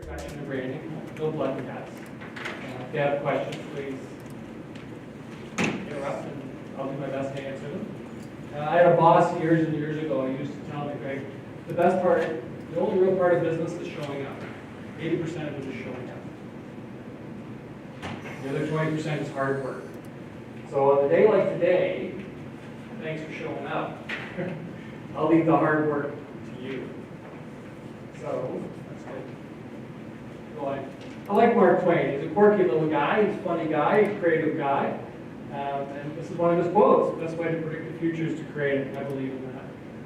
Introduction to branding, no blood cats. If you have questions, please interrupt and I'll do my best to answer them. I had a boss years and years ago who used to tell me, Greg, the best part, the only real part of business is showing up. 80% of it is showing up. The other 20% is hard work. So on a day like today, thanks for showing up. I'll leave the hard work to you. So, that's good. Go on. I like Mark Twain. He's a quirky little guy. He's a funny guy. He's a creative guy. And this is one of his quotes. The best way to predict the future is to create it. I believe in that.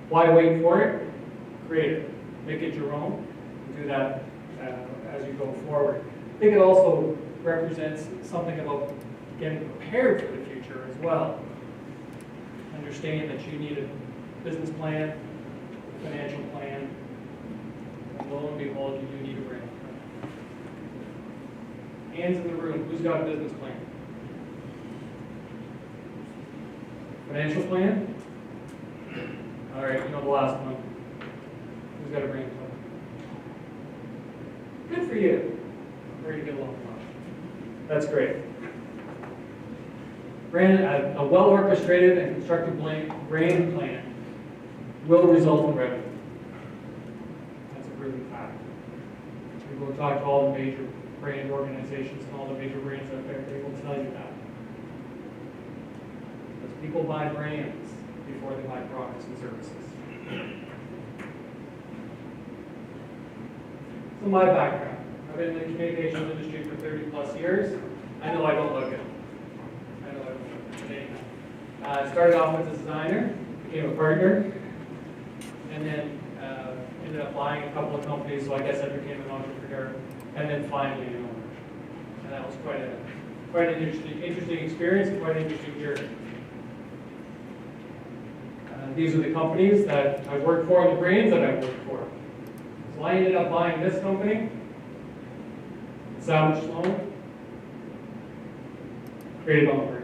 Why wait for it? Create it. Make it your own. And do that as you go forward. I think it also represents something about getting prepared for the future as well. Understand that you need a business plan, financial plan, and lo and behold, you do need a brand plan. Hands in the room, who's got a business plan? Financial plan? All right, you know the last one. Who's got a brand plan? Good for you. I'm ready to get along. That's great. A well-orchestrated and constructive brand plan will result in revenue. That's a proven fact. We will talk to all the major brand organizations and all the major brands out there. They will tell you that. Because people buy brands before they buy products and services. So my background. I've been in the communications industry for 30 plus years. I know I don't look it. I started off as a designer, became a partner, and then ended up buying a couple of companies, so I guess I became an entrepreneur, and then finally an owner. And that was quite an interesting experience and quite an interesting journey. These are the companies that I worked for and the brands that I worked for. So I ended up buying this company, Savage Sloan, created my own brand.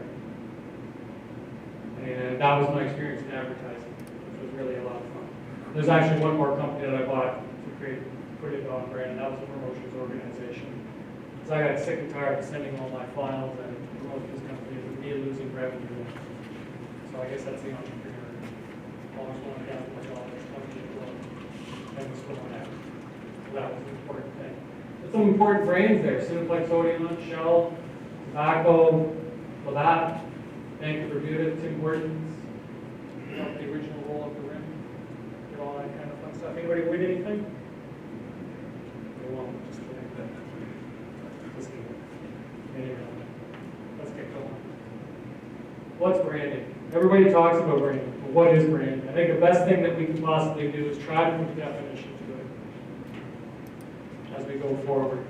And that was my experience in advertising, which was really a lot of fun. There's actually one more company that I bought to put it on brand, and that was a promotions organization. So I got sick and tired of sending all my files and promoting this company with me losing revenue. So I guess that's the entrepreneur. Always wanted to have my dollars coming in and was going out. So that was an important thing. There's some important brands there. Cineplex, Odeon, Shell, Tobacco, LAB. Bank of Bermuda, Tim Hortons, the original roll up the rim, get all that kind of fun stuff. Anybody win anything? They won't, just kidding. Just kidding. Anyway, let's get going. What's branding? Everybody talks about branding, but what is branding? I think the best thing that we can possibly do is try to put a definition to it as we go forward.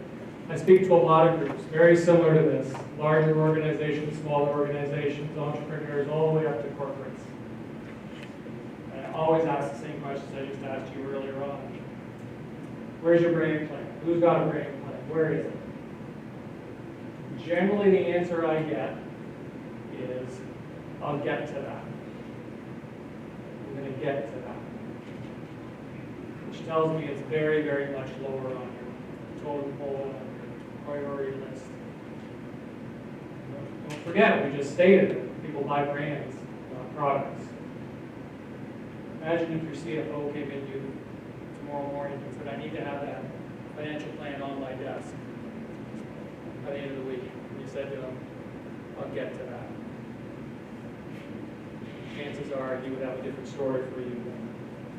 I speak to a lot of groups, very similar to this. Larger organizations, smaller organizations, entrepreneurs, all the way up to corporates. And I always ask the same questions I just asked you earlier on. Where's your brand plan? Who's got a brand plan? Where is it? Generally, the answer I get is, I'll get to that. I'm going to get to that. Which tells me it's very, very much lower on your totem pole, priority list. Don't forget, we just stated it. People buy brands, not products. Imagine if your CFO came in you tomorrow morning and said, I need to have that financial plan on my desk by the end of the week. And you said to him, I'll get to that. Chances are he would have a different story for you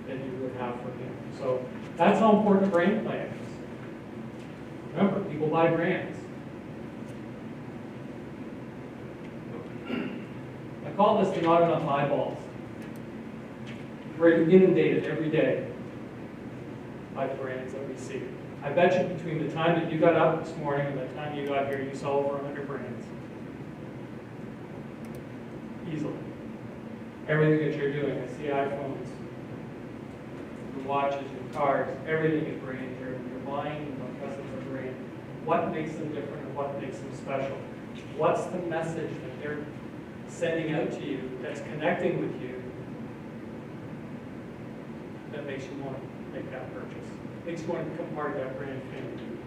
than you would have for him. So that's how important a brand plan is. Remember, people buy brands. I call this the not enough eyeballs. We're inundated every day by the brands that we see. I bet you between the time that you got up this morning and the time you got here, you saw over 100 brands. Easily. Everything that you're doing, I see iPhones, your watches, your cars, everything is brand here. You're buying because it's a brand. What makes them different and what makes them special? What's the message that they're sending out to you that's connecting with you that makes you want to make that purchase? Makes you want to become part of that brand family.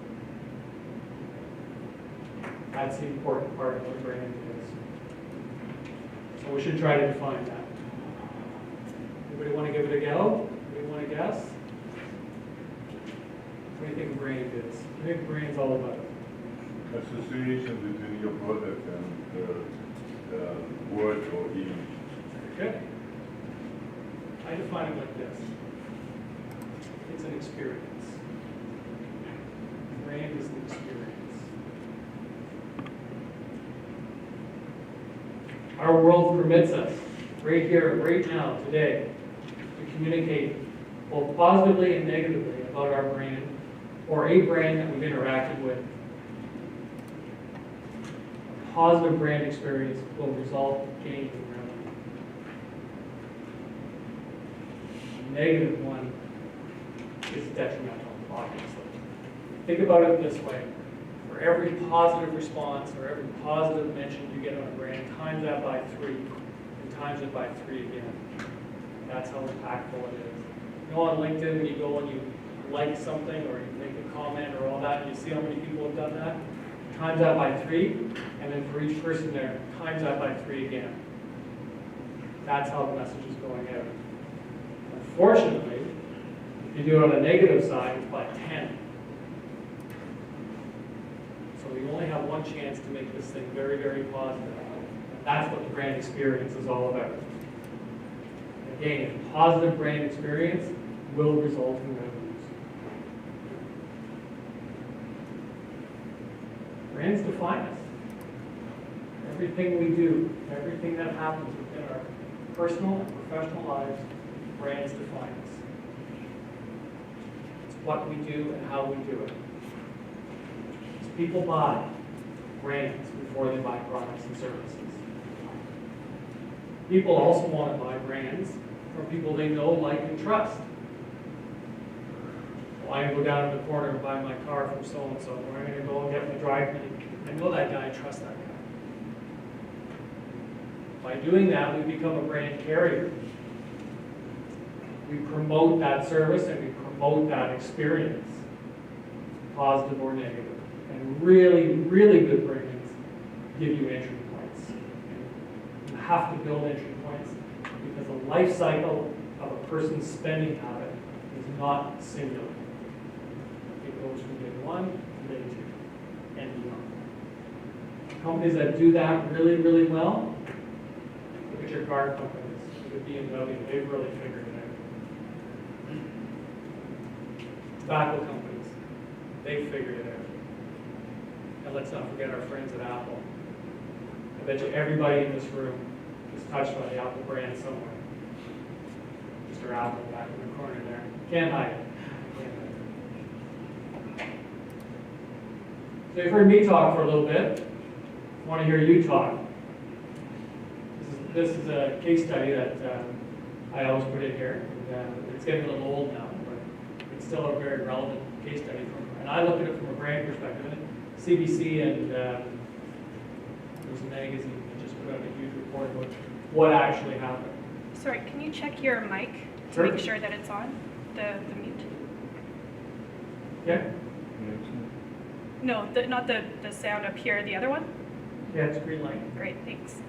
That's the important part of what branding is. So we should try to define that. Anybody want to give it a go? Anybody want to guess? What do you think brand is? What do you think brand's all about? Association between your product and the word or image. Very good. I define it like this. It's an experience. Brand is an experience. Our world permits us, right here, right now, today, to communicate both positively and negatively about our brand or a brand that we've interacted with. A positive brand experience will result in gains in revenue. A negative one is detrimental, obviously. Think about it this way. For every positive response or every positive mention you get on a brand, times that by 3, and times it by 3 again. That's how impactful it is. You know, on LinkedIn, when you go and you like something or you make a comment or all that, and you see how many people have done that? Times that by 3, and then for each person there, times that by 3 again. That's how the message is going out. Unfortunately, if you do it on the negative side, it's by 10. So you only have one chance to make this thing very, very positive. That's what the brand experience is all about. Again, a positive brand experience will result in revenues. Brands define us. Everything we do, everything that happens within our personal and professional lives, brands define us. It's what we do and how we do it. People buy brands before they buy products and services. People also want to buy brands from people they know, like, and trust. Well, I'm going to go down to the corner and buy my car from so-and-so, or I'm going to go and get my dry cleaning. I know that guy, I trust that guy. By doing that, we become a brand carrier. We promote that service and we promote that experience, positive or negative. And really, really good brands give you entry points. You have to build entry points because the life cycle of a person's spending habit is not singular. It goes from day 1 to day 2 and beyond. Companies that do that really, really well, look at your car companies, look at BMW, they've really figured it out. Tobacco companies, they've figured it out. And let's not forget our friends at Apple. I bet you everybody in this room is touched by the Apple brand somewhere. Mr. Apple back in the corner there. Can't hide it. So you've heard me talk for a little bit. I want to hear you talk. This is a case study that I always put in here. And, it's getting a little old now, but it's still a very relevant case study. And I look at it from a brand perspective. CBC and there was a magazine that just put out a huge report about what actually happened. Sorry, can you check your mic to Sure. make sure that it's on, the mute? Yeah? No, not the sound up here, the other one? Yeah, it's green light. Great, thanks.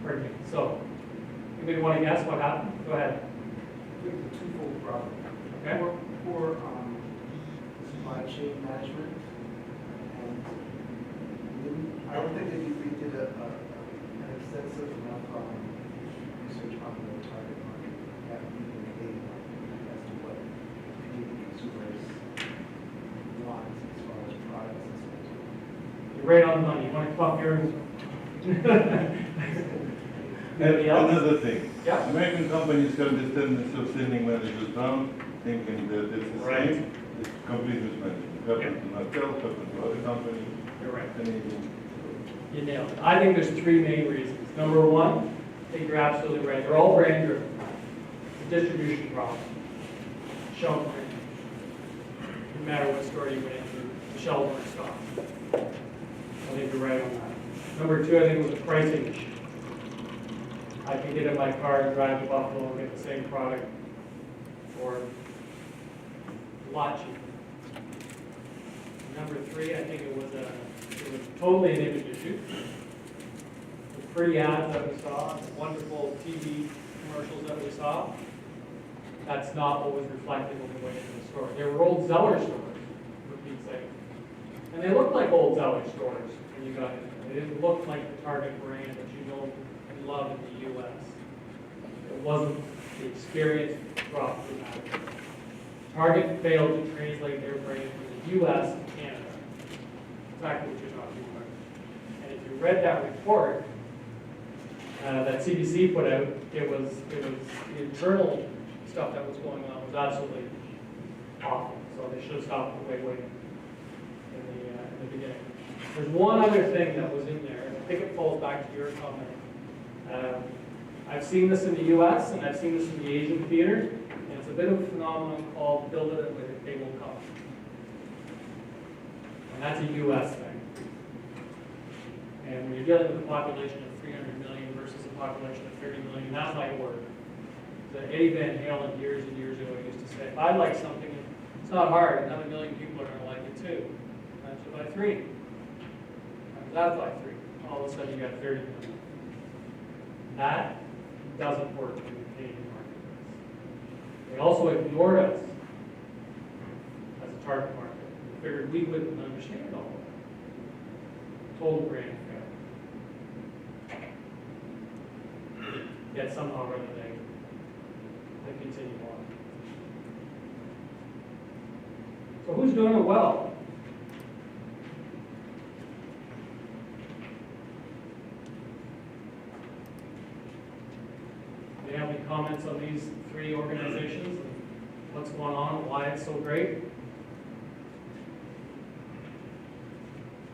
Pardon me. So, anybody want to guess what happened? Go ahead. It's a twofold problem. Okay. Poor supply chain management, and I don't think that we did an extensive enough research on the target market that we can gauge as to what Canadian consumers want as far as products and services. You're right on the money. You want to come up here? Anybody else? Another thing. Yeah. American companies can understand themselves sending managers down, thinking that it's the Right. same. It's complete mismanagement. Happened to Mattel, happened to other companies. You're right. Canadian. You nailed it. I think there's 3 main reasons. Number 1, I think you're absolutely right. They're all brand driven. It's a distribution problem. Shelf print. No matter what store you went into, the shelves weren't stocked. I think you're right on that. Number 2, I think it was a pricing issue. I can get in my car and drive to Buffalo and get the same product for a lot cheaper. number 3, I think it was totally an image issue. The pretty ads that we saw, the wonderful TV commercials that we saw, that's not what was reflected when we went into the store. They were old Zeller stores, for Pete's sake. And they looked like old Zeller stores when you got in there. They didn't look like the Target brand that you know and love in the U.S. It wasn't the experience brought to that. Target failed to translate their brand from the U.S. to Canada. Exactly what you're talking about. And if you read that report that CBC put out, it was the internal stuff that was going on was absolutely awful. So they should have stopped way in the beginning. There's one other thing that was in there, and I think it falls back to your comment. I've seen this in the U.S. and I've seen this in the Asian theater, and it's a bit of a phenomenon called build it and they will come. And that's a U.S. thing. And when you're dealing with a population of 300 million versus a population of 30 million, that might work. So Eddie Van Halen years and years ago used to say, if I like something, it's not hard, another million people are going to like it too. Times it by 3. Times that by 3. All of a sudden you got 30 million. That doesn't work in the Canadian marketplace. They also ignored us as a target market. We figured we wouldn't understand all of that. Total brand failure. Yet somehow or other they continue on. So who's doing it well? Do you have any comments on these 3 organizations and what's going on and why it's so great?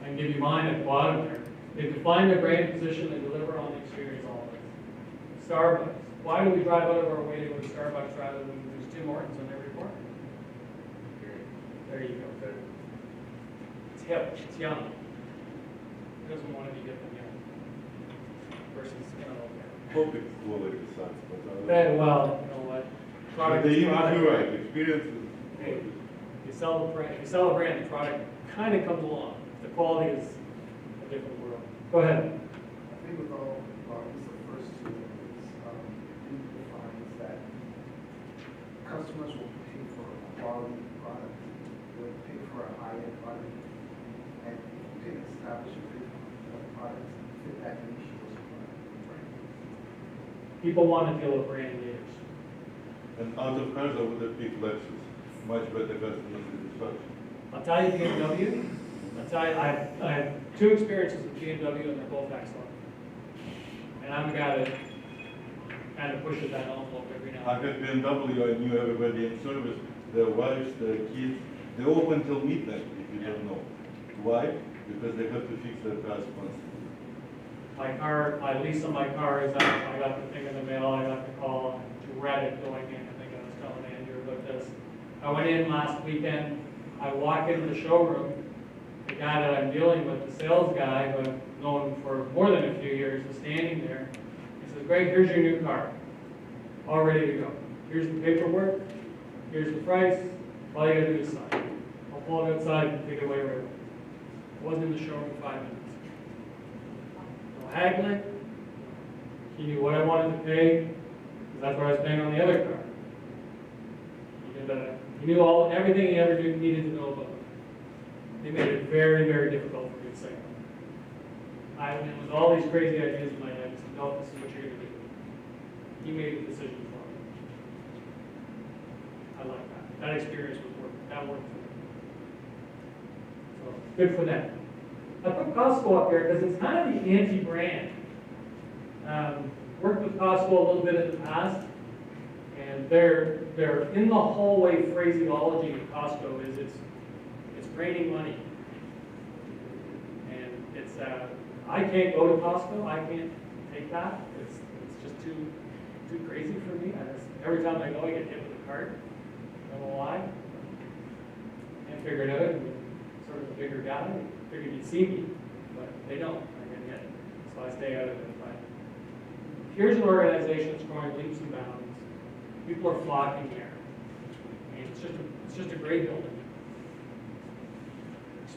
I can give you mine at the bottom there. They define their brand position and deliver on the experience always. Starbucks. Why do we drive out of our way to go to Starbucks rather than there's Tim Hortons on every corner? There you go. It's hip. It's young. Who doesn't want to be hip and young? Versus, Public quality sites, but well, you know what? Product the is image, product. you're right, experience is. Hey, you sell a brand, the product kind of comes along. The quality is a different world. Go ahead. I think with all, at least the first 2 is, it defines that customers will pay for a quality product, they'll pay for a high-end product, and you can establish a good product, fit that niche for brand. People want to deal with brand leaders. And out of cars, I would have picked Lexus. Much better customer satisfaction. I'll tell you BMW. I'll tell you, I have 2 experiences with BMW and they're both excellent. And I'm a guy that kind of pushes that envelope every now I and then. had BMW, I knew everybody in service, their wives, their kids. They open till midnight, if you don't know. Why? Because they have to fix their cars constantly. My lease on my car is up. I got the thing in the mail, I got the call, I dread it going in. I think I was telling Andrew about this. I went in last weekend, I walk into the showroom, the guy that I'm dealing with, the sales guy, who I've known for more than a few years, is standing there. He says, Greg, here's your new car, all ready to go. Here's the paperwork, here's the price, all you gotta do is sign. I'll pull it outside and take it away right away. I wasn't in the showroom 5 minutes. No haggling. He knew what I wanted to pay, because that's what I was paying on the other car. He knew everything he ever needed to know about it. They made it very, very difficult for me to say. I went with all these crazy ideas in my head and said, no, this is what you're going to do. He made the decision for me. I like that. That experience was working. That worked for me. So, good for them. I put Costco up here because it's kind of the anti-brand. Worked with Costco a little bit in the past. And they're in the hallway phraseology of Costco is it's raining money. And it's I can't go to Costco. I can't take that. It's just too crazy for me. Every time I go, I get hit with a cart. I don't know why. Can't figure it out. I'm sort of a bigger guy. I figured you'd see me, but they don't. I get hit, so I stay out of it. But here's an organization that's growing leaps and bounds. People are flocking here. And it's just a great building.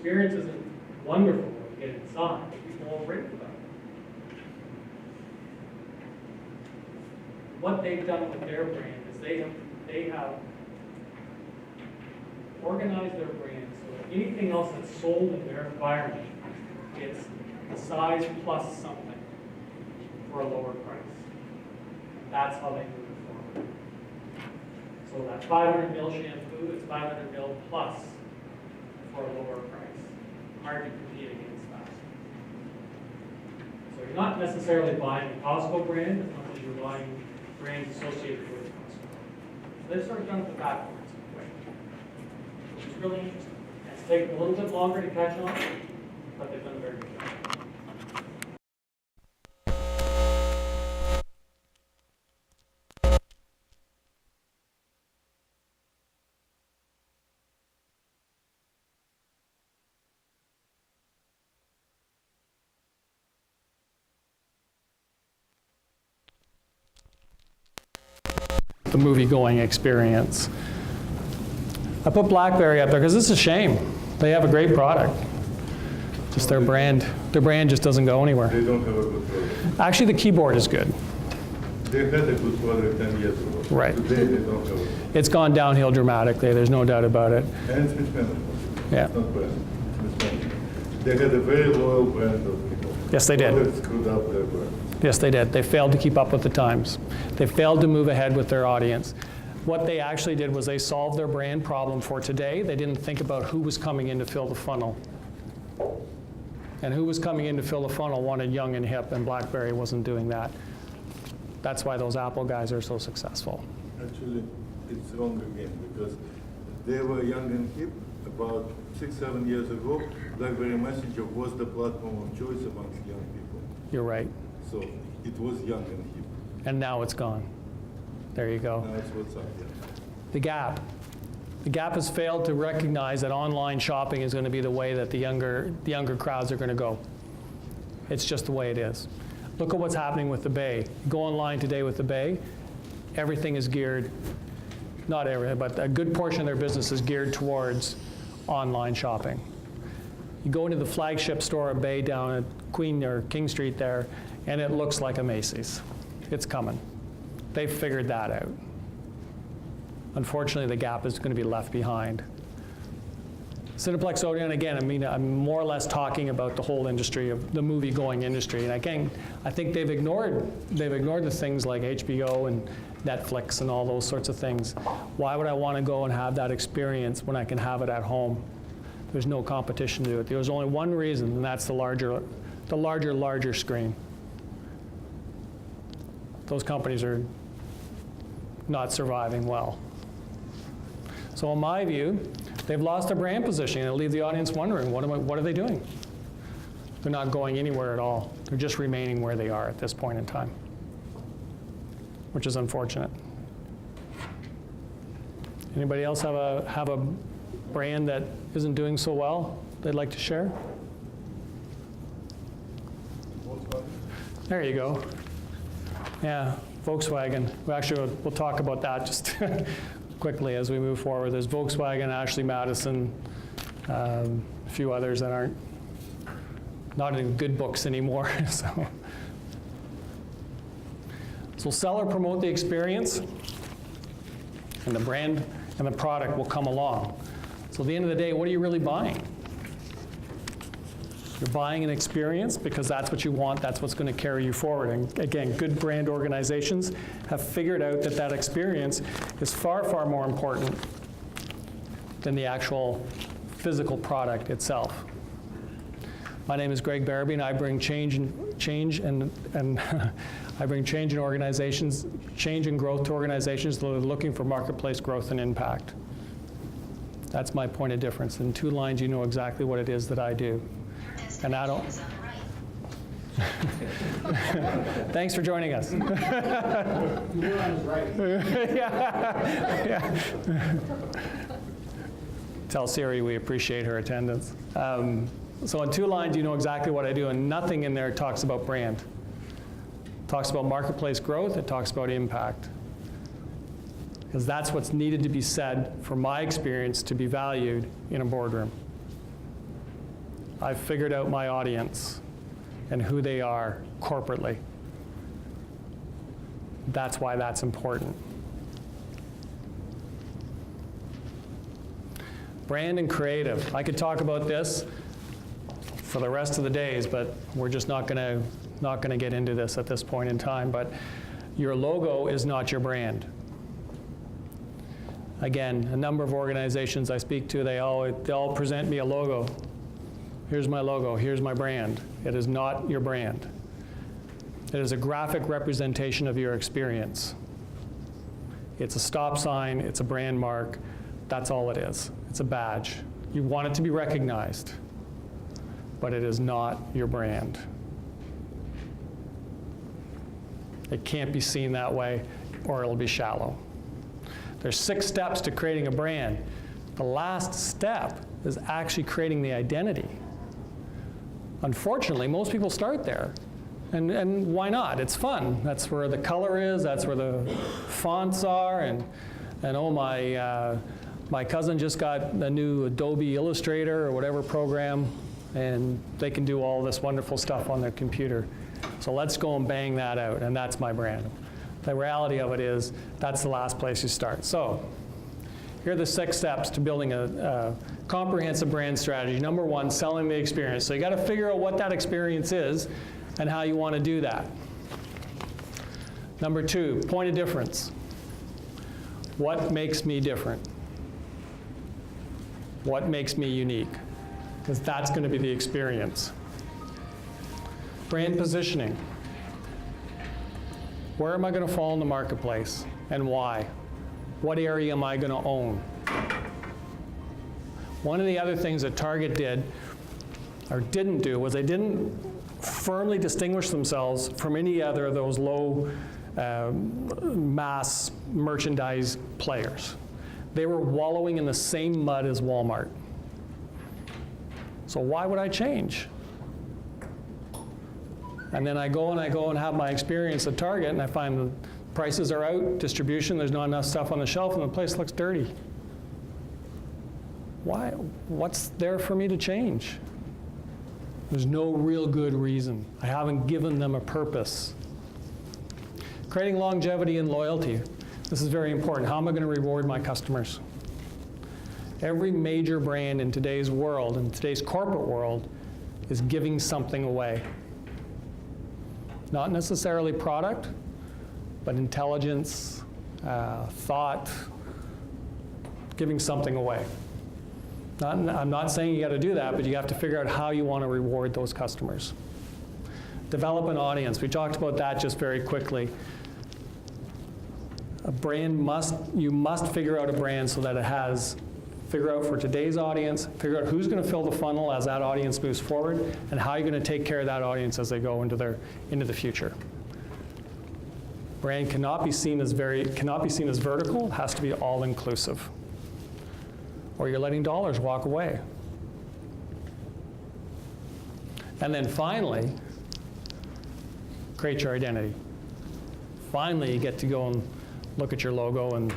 experience isn't wonderful when you get inside, people won't rave about it. What they've done with their brand is they have organized their brand so that anything else that's sold in their environment gets the size plus something for a lower price. That's how they move it forward. So that 500 ml shampoo is 500 ml plus for a lower price. Hard to compete against that. So you're not necessarily buying a Costco brand as much as you're buying brands associated with Costco. So they've sort of done it the backwards way, which is really interesting. It's taken a little bit longer to catch on, but they've done a very good job. The movie-going experience. I put BlackBerry up there because it's a shame. They have a great product. Just their brand just doesn't go anywhere. They don't have a good product. Actually, the keyboard is good. They had a good product 10 years ago. Right. Today they don't have it. It's gone downhill dramatically, there's no doubt about it. And it's mismanaged. Yeah. It's not present. Mismanaged. They had a very loyal brand of people. Yes, they did. Others screwed up their brand. Yes, they did. They failed to keep up with the times. They failed to move ahead with their audience. What they actually did was they solved their brand problem for today. They didn't think about who was coming in to fill the funnel. And who was coming in to fill the funnel wanted young and hip, and BlackBerry wasn't doing that. That's why those Apple guys are so successful. Actually, it's wrong again because they were young and hip. About 6-7 years ago, BlackBerry Messenger was the platform of choice amongst young people. You're right. So it was young and hip. And now it's gone. There you go. Now it's what's up. Yeah. The Gap. The Gap has failed to recognize that online shopping is going to be the way that the younger crowds are going to go. It's just the way it is. Look at what's happening with the Bay. Go online today with the Bay. Everything is geared, not everything, but a good portion of their business is geared towards online shopping. You go into the flagship store at Bay down at Queen or King Street there, and it looks like a Macy's. It's coming. They've figured that out. Unfortunately, the Gap is going to be left behind. Cineplex Odeon, again, I'm more or less talking about the whole industry of the movie-going industry. And again, I think they've ignored the things like HBO and Netflix and all those sorts of things. Why would I want to go and have that experience when I can have it at home? There's no competition to it. There's only one reason, and that's the larger screen. Those companies are not surviving well. So in my view, they've lost their brand positioning and leave the audience wondering, what are they doing? They're not going anywhere at all. They're just remaining where they are at this point in time, which is unfortunate. Anybody else have a brand that isn't doing so well they'd like to share? There you go. Yeah, Volkswagen. We'll talk about that just quickly as we move forward. There's Volkswagen, Ashley Madison, a few others that aren't not in good books anymore. So sell or promote the experience, and the brand and the product will come along. So at the end of the day, what are you really buying? You're buying an experience because that's what you want, that's what's going to carry you forward. And again, good brand organizations have figured out that that experience is far, far more important than the actual physical product itself. My name is Greg Berube, and I bring change and I bring change in organizations, change and growth to organizations that are looking for marketplace growth and impact. That's my point of difference. In 2 lines, you know exactly what it is that I do. And I don't. Thanks for joining us. Yeah. Tell Siri we appreciate her attendance. So in 2 lines, you know exactly what I do, and nothing in there talks about brand. It talks about marketplace growth, it talks about impact. Because that's what's needed to be said for my experience to be valued in a boardroom. I've figured out my audience and who they are corporately. That's why that's important. Brand and creative. I could talk about this for the rest of the days, but we're just not going to get into this at this point in time. But your logo is not your brand. Again, a number of organizations I speak to, they all present me a logo. Here's my logo, here's my brand. It is not your brand. It is a graphic representation of your experience. It's a stop sign, it's a brand mark, that's all it is. It's a badge. You want it to be recognized, but it is not your brand. It can't be seen that way, or it'll be shallow. There's 6 steps to creating a brand. The last step is actually creating the identity. Unfortunately, most people start there. And why not? It's fun. That's where the color is, that's where the fonts are, and oh, my cousin just got a new Adobe Illustrator or whatever program, and they can do all this wonderful stuff on their computer. So let's go and bang that out, and that's my brand. The reality of it is, that's the last place you start. So, here are the 6 steps to building a comprehensive brand strategy. Number 1, selling the experience. So you got to figure out what that experience is and how you want to do that. Number 2, point of difference. What makes me different? What makes me unique? Because that's going to be the experience. Brand positioning. Where am I going to fall in the marketplace and why? What area am I going to own? One of the other things that Target did or didn't do was they didn't firmly distinguish themselves from any other of those low mass merchandise players. They were wallowing in the same mud as Walmart. So why would I change? And then I go and have my experience at Target, and I find the prices are out, distribution, there's not enough stuff on the shelf, and the place looks dirty. Why? What's there for me to change? There's no real good reason. I haven't given them a purpose. Creating longevity and loyalty. This is very important. How am I going to reward my customers? Every major brand in today's world, in today's corporate world, is giving something away. Not necessarily product, but intelligence, thought, giving something away. I'm not saying you got to do that, but you have to figure out how you want to reward those customers. Develop an audience. We talked about that just very quickly. A brand you must figure out a brand so that it has, figure out for today's audience, figure out who's going to fill the funnel as that audience moves forward, and how you're going to take care of that audience as they go into the future. Brand cannot be seen as vertical. It has to be all inclusive, or you're letting dollars walk away. And then finally, create your identity. Finally, you get to go and look at your logo and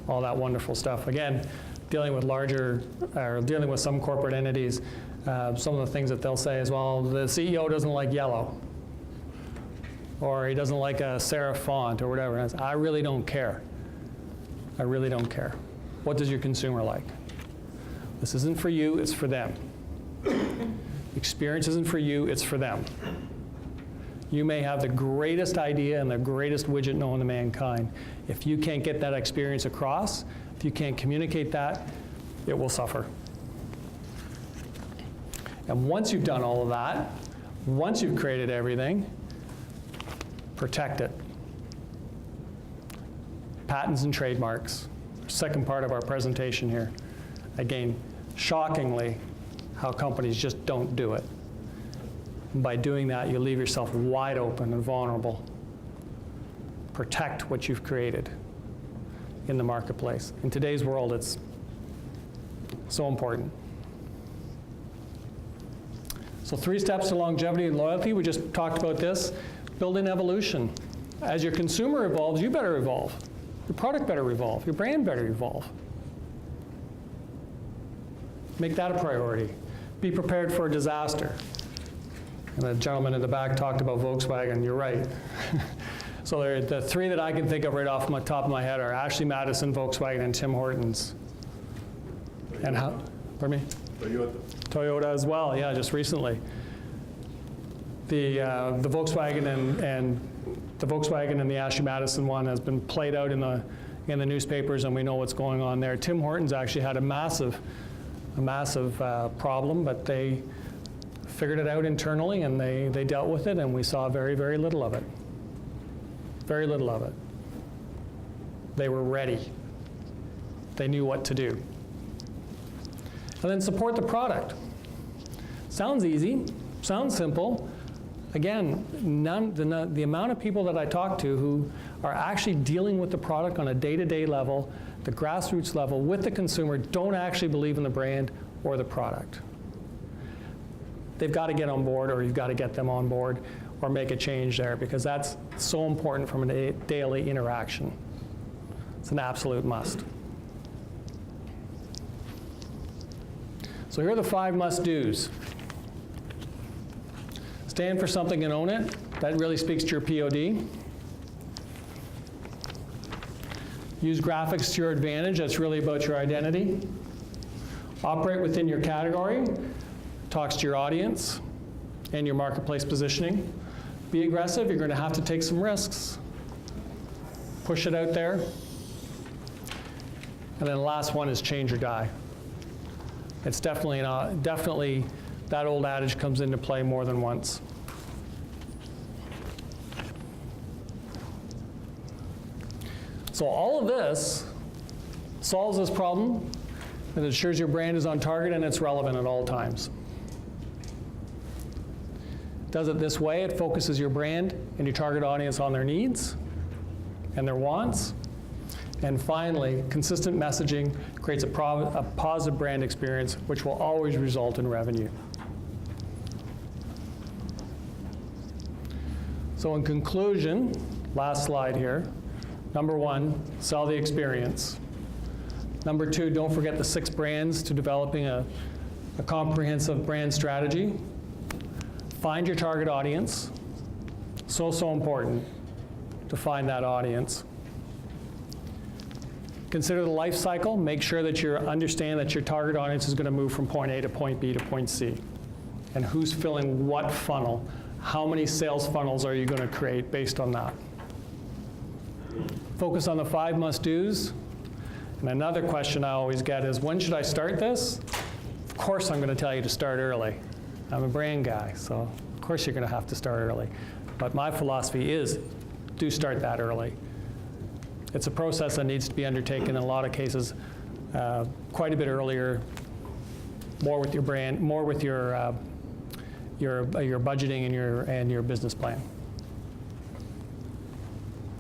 all that wonderful stuff. Again, dealing with some corporate entities, some of the things that they'll say is, well, the CEO doesn't like yellow, or he doesn't like a serif font or whatever. And I really don't care. I really don't care. What does your consumer like? This isn't for you, it's for them. Experience isn't for you, it's for them. You may have the greatest idea and the greatest widget known to mankind. If you can't get that experience across, if you can't communicate that, it will suffer. And once you've done all of that, once you've created everything, protect it. Patents and trademarks. Second part of our presentation here. Again, shockingly, how companies just don't do it. And by doing that, you leave yourself wide open and vulnerable. Protect what you've created in the marketplace. In today's world, it's so important. So 3 steps to longevity and loyalty. We just talked about this. Build in evolution. As your consumer evolves, you better evolve. Your product better evolve. Your brand better evolve. Make that a priority. Be prepared for a disaster. And the gentleman in the back talked about Volkswagen, you're right. So the three that I can think of right off the top of my head are Ashley Madison, Volkswagen, and Tim Hortons. And how, pardon me? Toyota. Toyota as well, yeah, just recently. The Volkswagen and the Volkswagen and the Ashley Madison one has been played out in the newspapers, and we know what's going on there. Tim Hortons actually had a massive problem, but they figured it out internally, and they dealt with it, and we saw very, very little of it. Very little of it. They were ready. They knew what to do. And then support the product. Sounds easy, sounds simple. Again, the amount of people that I talk to who are actually dealing with the product on a day-to-day level, the grassroots level, with the consumer, don't actually believe in the brand or the product. They've got to get on board, or you've got to get them on board, or make a change there, because that's so important from a daily interaction. It's an absolute must. So here are the 5 must-dos. Stand for something and own it. That really speaks to your POD. Use graphics to your advantage. That's really about your identity. Operate within your category. Talks to your audience and your marketplace positioning. Be aggressive. You're going to have to take some risks. Push it out there. And then the last one is change or die. It's definitely that old adage comes into play more than once. So all of this solves this problem and ensures your brand is on target and it's relevant at all times. Does it this way, it focuses your brand and your target audience on their needs and their wants. And finally, consistent messaging creates a positive brand experience, which will always result in revenue. So in conclusion, last slide here. Number 1, sell the experience. Number 2, don't forget the 6 brands to developing a comprehensive brand strategy. Find your target audience. So important to find that audience. Consider the life cycle. Make sure that you understand that your target audience is going to move from point A to point B to point C. And who's filling what funnel. How many sales funnels are you going to create based on that? Focus on the 5 must-dos. And another question I always get is, when should I start this? Of course I'm going to tell you to start early. I'm a brand guy, so of course you're going to have to start early. But my philosophy is, do start that early. It's a process that needs to be undertaken in a lot of cases quite a bit earlier, more with your brand, more with your budgeting and your business plan.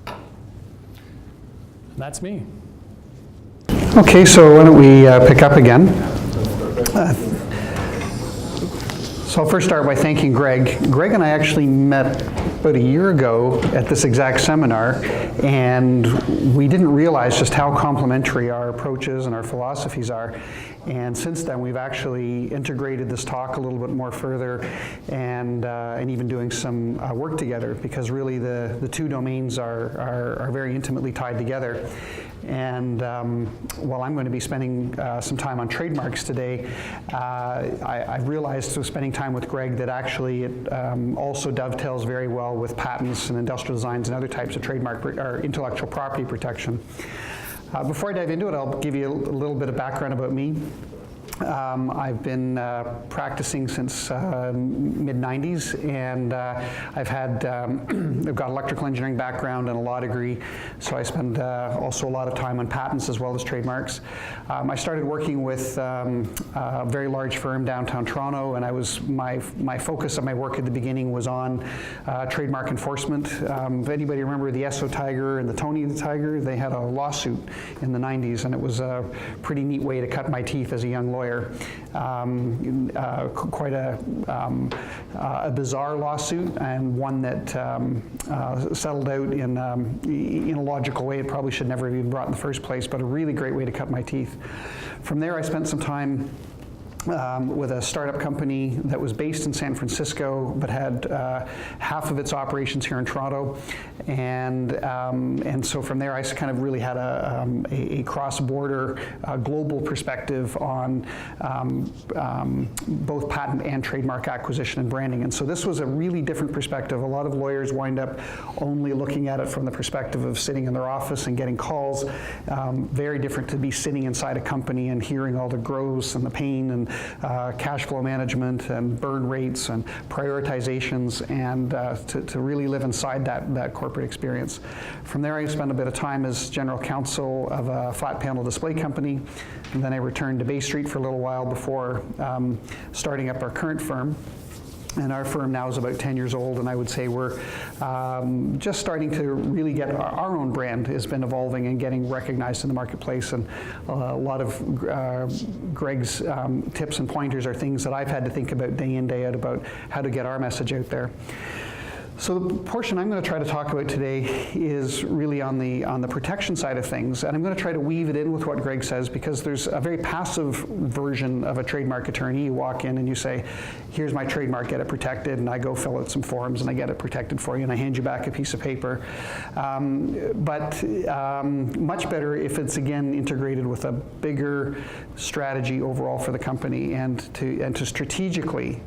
And that's me. Okay, so why don't we pick up again? So I'll first start by thanking Greg. Greg and I actually met about a year ago at this exact seminar, and we didn't realize just how complementary our approaches and our philosophies are. And since then, we've actually integrated this talk a little bit more further, and even doing some work together, because really the 2 domains are very intimately tied together. And while I'm going to be spending some time on trademarks today, I realized through spending time with Greg that actually it also dovetails very well with patents and industrial designs and other types of trademark or intellectual property protection. Before I dive into it, I'll give you a little bit of background about me. I've been practicing since mid-90s, and I've got electrical engineering background and a law degree, so I spend also a lot of time on patents as well as trademarks. I started working with a very large firm downtown Toronto, and my focus of my work at the beginning was on trademark enforcement. If anybody remember the Esso Tiger and the Tony the Tiger, they had a lawsuit in the 90s, and it was a pretty neat way to cut my teeth as a young lawyer. Quite a bizarre lawsuit, and one that settled out in a logical way. It probably should never have been brought in the first place, but a really great way to cut my teeth. From there, I spent some time with a startup company that was based in San Francisco, but had half of its operations here in Toronto, and so from there I kind of really had a cross-border global perspective on both patent and trademark acquisition and branding. And so this was a really different perspective. A lot of lawyers wind up only looking at it from the perspective of sitting in their office and getting calls. Very different to be sitting inside a company and hearing all the growth and the pain and cash flow management and burn rates and prioritizations, and to really live inside that corporate experience. From there, I spent a bit of time as general counsel of a flat panel display company, and then I returned to Bay Street for a little while before starting up our current firm. And our firm now is about 10 years old, and I would say we're just starting to really get our own brand has been evolving and getting recognized in the marketplace. And a lot of Greg's tips and pointers are things that I've had to think about day in, day out about how to get our message out there. So the portion I'm going to try to talk about today is really on the protection side of things, and I'm going to try to weave it in with what Greg says, because there's a very passive version of a trademark attorney. You walk in and you say, here's my trademark, get it protected, and I go fill out some forms and I get it protected for you, and I hand you back a piece of paper. But much better if it's, again, integrated with a bigger strategy overall for the company, and to strategically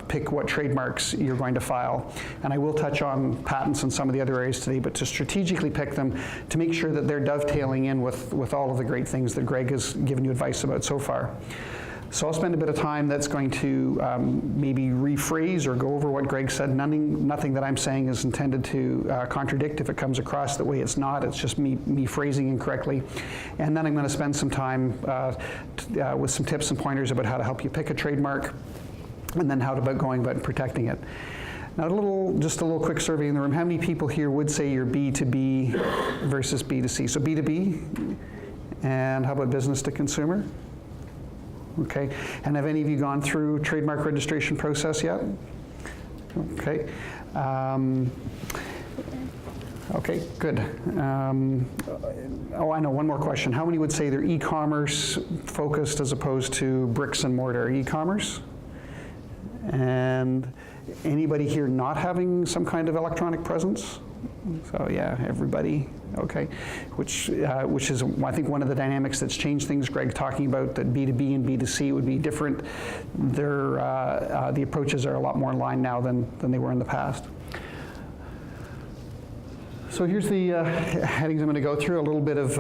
pick what trademarks you're going to file. And I will touch on patents and some of the other areas today, but to strategically pick them to make sure that they're dovetailing in with all of the great things that Greg has given you advice about so far. So I'll spend a bit of time that's going to maybe rephrase or go over what Greg said. Nothing that I'm saying is intended to contradict if it comes across that way. It's not. It's just me phrasing incorrectly. And then I'm going to spend some time with some tips and pointers about how to help you pick a trademark, and then how to going about protecting it. Now, just a little quick survey in the room. How many people here would say you're B2B versus B2C? So B2B, and how about business to consumer? Okay, and have any of you gone through trademark registration process yet? Okay. Okay, good. Oh, I know, one more question. How many would say they're e-commerce focused as opposed to bricks and mortar e-commerce? And anybody here not having some kind of electronic presence? So yeah, everybody. Okay, which is, I think, one of the dynamics that's changed things. Greg talking about that B2B and B2C would be different. The approaches are a lot more in line now than they were in the past. So here's the headings I'm going to go through. A little bit of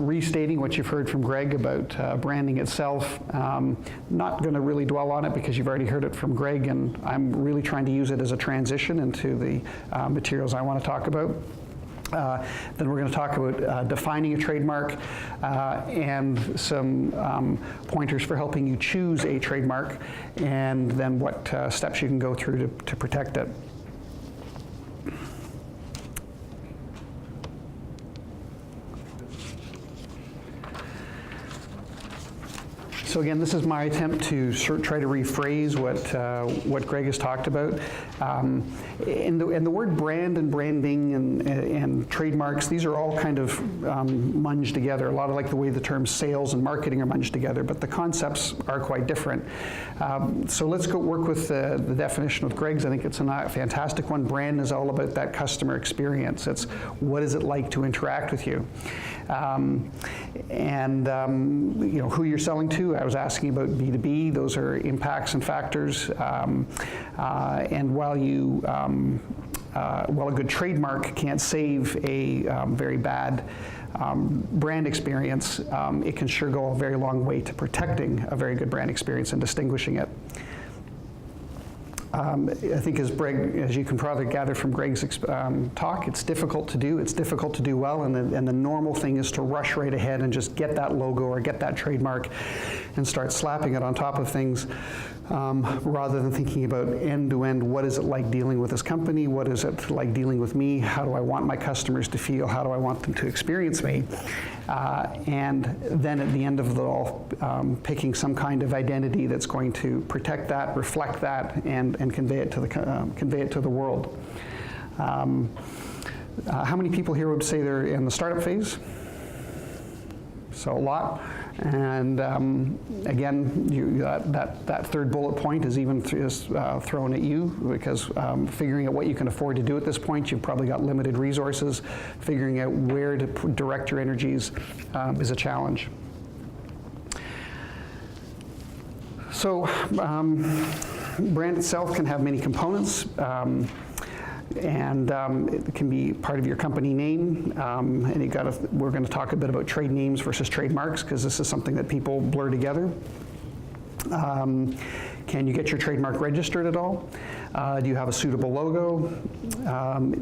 restating what you've heard from Greg about branding itself. Not going to really dwell on it because you've already heard it from Greg, and I'm really trying to use it as a transition into the materials I want to talk about. Then we're going to talk about defining a trademark and some pointers for helping you choose a trademark, and then what steps you can go through to protect it. So again, this is my attempt to try to rephrase what Greg has talked about. And the word brand and branding and trademarks, these are all kind of munged together, a lot of like the way the terms sales and marketing are munged together, but the concepts are quite different. So let's go work with the definition with Greg's. I think it's a fantastic one. Brand is all about that customer experience. It's what is it like to interact with you. You know, who you're selling to. I was asking about B2B. Those are impacts and factors. And while a good trademark can't save a very bad brand experience, it can sure go a very long way to protecting a very good brand experience and distinguishing it. I think as you can probably gather from Greg's talk, it's difficult to do. It's difficult to do well, and the normal thing is to rush right ahead and just get that logo or get that trademark and start slapping it on top of things, rather than thinking about end-to-end, what is it like dealing with this company? What is it like dealing with me? How do I want my customers to feel? How do I want them to experience me? And then at the end of it all, picking some kind of identity that's going to protect that, reflect that, and convey it to the world. How many people here would say they're in the startup phase? So a lot. And again, that third bullet point is even thrown at you, because figuring out what you can afford to do at this point, you've probably got limited resources. Figuring out where to direct your energies is a challenge. So brand itself can have many components. And it can be part of your company name. And we're going to talk a bit about trade names versus trademarks, because this is something that people blur together. Can you get your trademark registered at all? Do you have a suitable logo?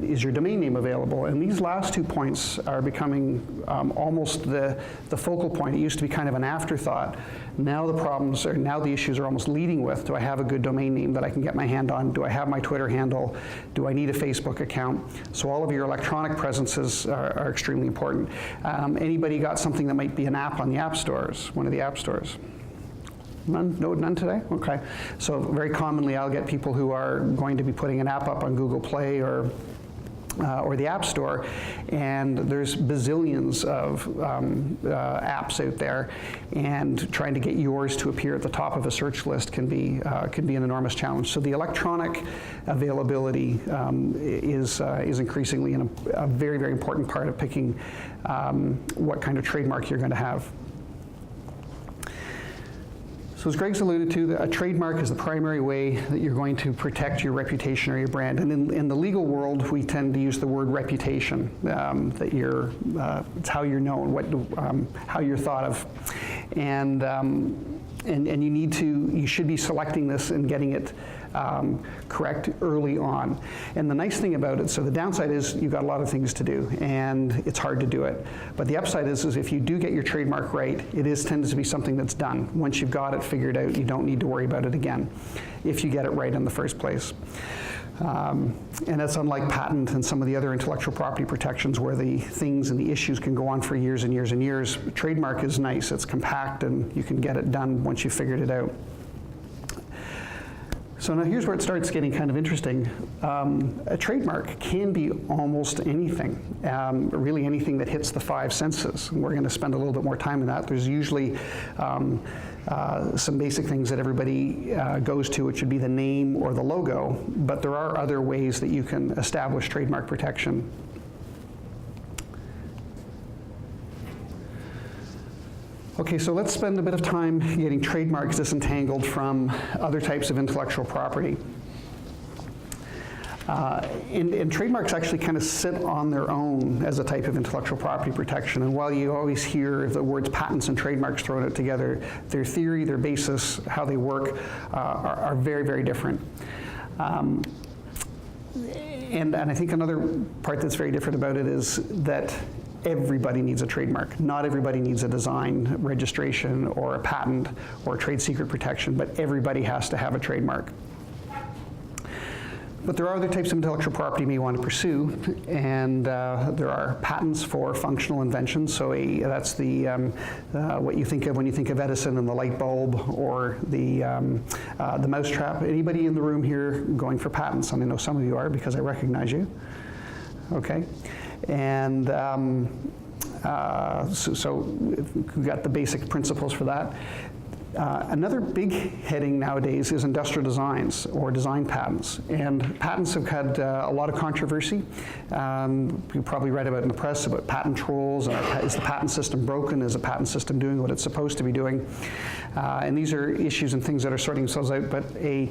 Is your domain name available? And these last 2 points are becoming almost the focal point. It used to be kind of an afterthought. Now the issues are almost leading with, do I have a good domain name that I can get my hand on? Do I have my Twitter handle? Do I need a Facebook account? So all of your electronic presences are extremely important. Anybody got something that might be an app on the app stores, one of the app stores? None? No, none today? Okay. So very commonly I'll get people who are going to be putting an app up on Google Play or the App Store, and there's bazillions of apps out there, and trying to get yours to appear at the top of a search list can be an enormous challenge. So the electronic availability is increasingly a very, very important part of picking what kind of trademark you're going to have. So as Greg's alluded to, a trademark is the primary way that you're going to protect your reputation or your brand. And in the legal world, we tend to use the word reputation, that it's how you're known, how you're thought of. And you should be selecting this and getting it correct early on. And the nice thing about it, so the downside is you've got a lot of things to do and it's hard to do it. But the upside is if you do get your trademark right, tends to be something that's done. Once you've got it figured out, you don't need to worry about it again if you get it right in the first place. And that's unlike patent and some of the other intellectual property protections where the things and the issues can go on for years and years and years. Trademark is nice, it's compact, and you can get it done once you've figured it out. So now here's where it starts getting kind of interesting. A trademark can be almost anything, really anything that hits the 5 senses. And we're going to spend a little bit more time on that. There's usually some basic things that everybody goes to, which would be the name or the logo, but there are other ways that you can establish trademark protection. Okay, so let's spend a bit of time getting trademarks disentangled from other types of intellectual property. And trademarks actually kind of sit on their own as a type of intellectual property protection. And while you always hear the words patents and trademarks thrown out together, their theory, their basis, how they work are very, very different. And I think another part that's very different about it is that everybody needs a trademark. Not everybody needs a design registration or a patent or trade secret protection, but everybody has to have a trademark. But there are other types of intellectual property you may want to pursue, and there are patents for functional inventions. So that's what you think of when you think of Edison and the light bulb or the mousetrap. Anybody in the room here going for patents? And I know some of you are because I recognize you. Okay. And so we've got the basic principles for that. Another big heading nowadays is industrial designs or design patents. And patents have had a lot of controversy. You probably read about it in the press about patent trolls. Is the patent system broken? Is the patent system doing what it's supposed to be doing? And these are issues and things that are sorting themselves out. But a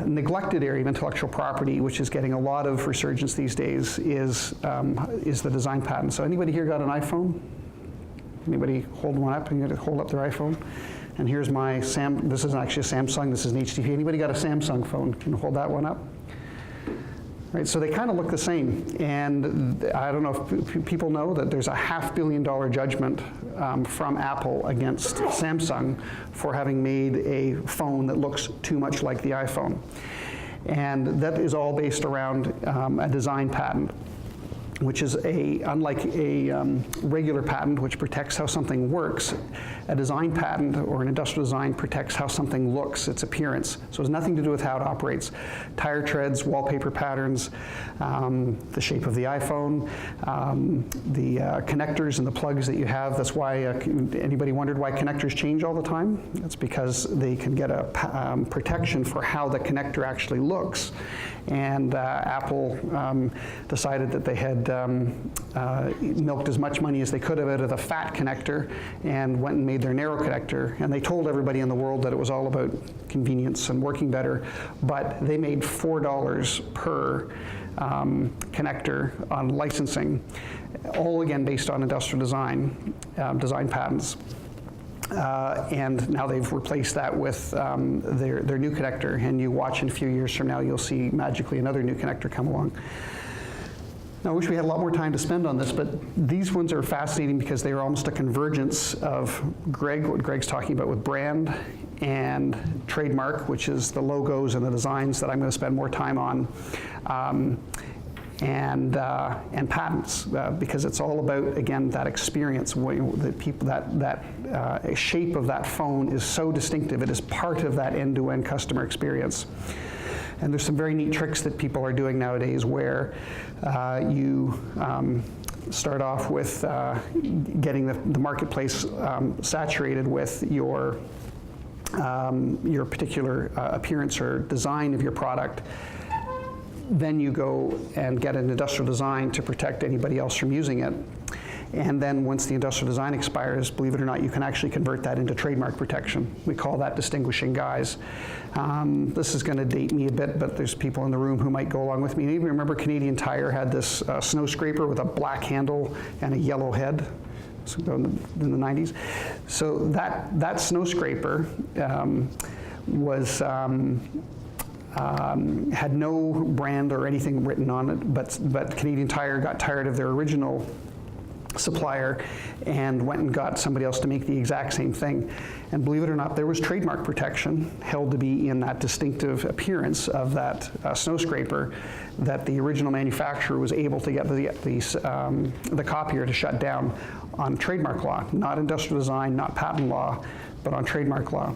neglected area of intellectual property, which is getting a lot of resurgence these days, is the design patent. So anybody here got an iPhone? Anybody hold one up? You got to hold up their iPhone. And here's my this isn't actually a Samsung, this is an HTC. Anybody got a Samsung phone? Can you hold that one up? Right, so they kind of look the same. And I don't know if people know that there's a $500 million judgment from Apple against Samsung for having made a phone that looks too much like the iPhone. And that is all based around a design patent. which is unlike a regular patent, which protects how something works, a design patent or an industrial design protects how something looks, its appearance. So it has nothing to do with how it operates. Tire treads, wallpaper patterns, the shape of the iPhone, the connectors and the plugs that you have. That's why, anybody wondered why connectors change all the time? It's because they can get a protection for how the connector actually looks. And Apple decided that they had milked as much money as they could have out of the fat connector and went and made their narrow connector. And they told everybody in the world that it was all about convenience and working better, but they made $4 per connector on licensing, all again based on industrial design, design patents. And now they've replaced that with their new connector, and you watch in a few years from now, you'll see magically another new connector come along. Now, I wish we had a lot more time to spend on this, but these ones are fascinating because they are almost a convergence of what Greg's talking about with brand and trademark, which is the logos and the designs that I'm going to spend more time on. And patents, because it's all about, again, that experience. The people, that shape of that phone is so distinctive. It is part of that end-to-end customer experience. And there's some very neat tricks that people are doing nowadays where you start off with getting the marketplace saturated with your particular appearance or design of your product. Then you go and get an industrial design to protect anybody else from using it. And then once the industrial design expires, believe it or not, you can actually convert that into trademark protection. We call that distinguishing guise. This is going to date me a bit, but there's people in the room who might go along with me. Maybe remember Canadian Tire had this snow scraper with a black handle and a yellow head in the 90s. So that snow scraper was had no brand or anything written on it, but Canadian Tire got tired of their original supplier and went and got somebody else to make the exact same thing. And believe it or not, there was trademark protection held to be in that distinctive appearance of that snow scraper that the original manufacturer was able to get the copier to shut down on trademark law, not industrial design, not patent law, but on trademark law.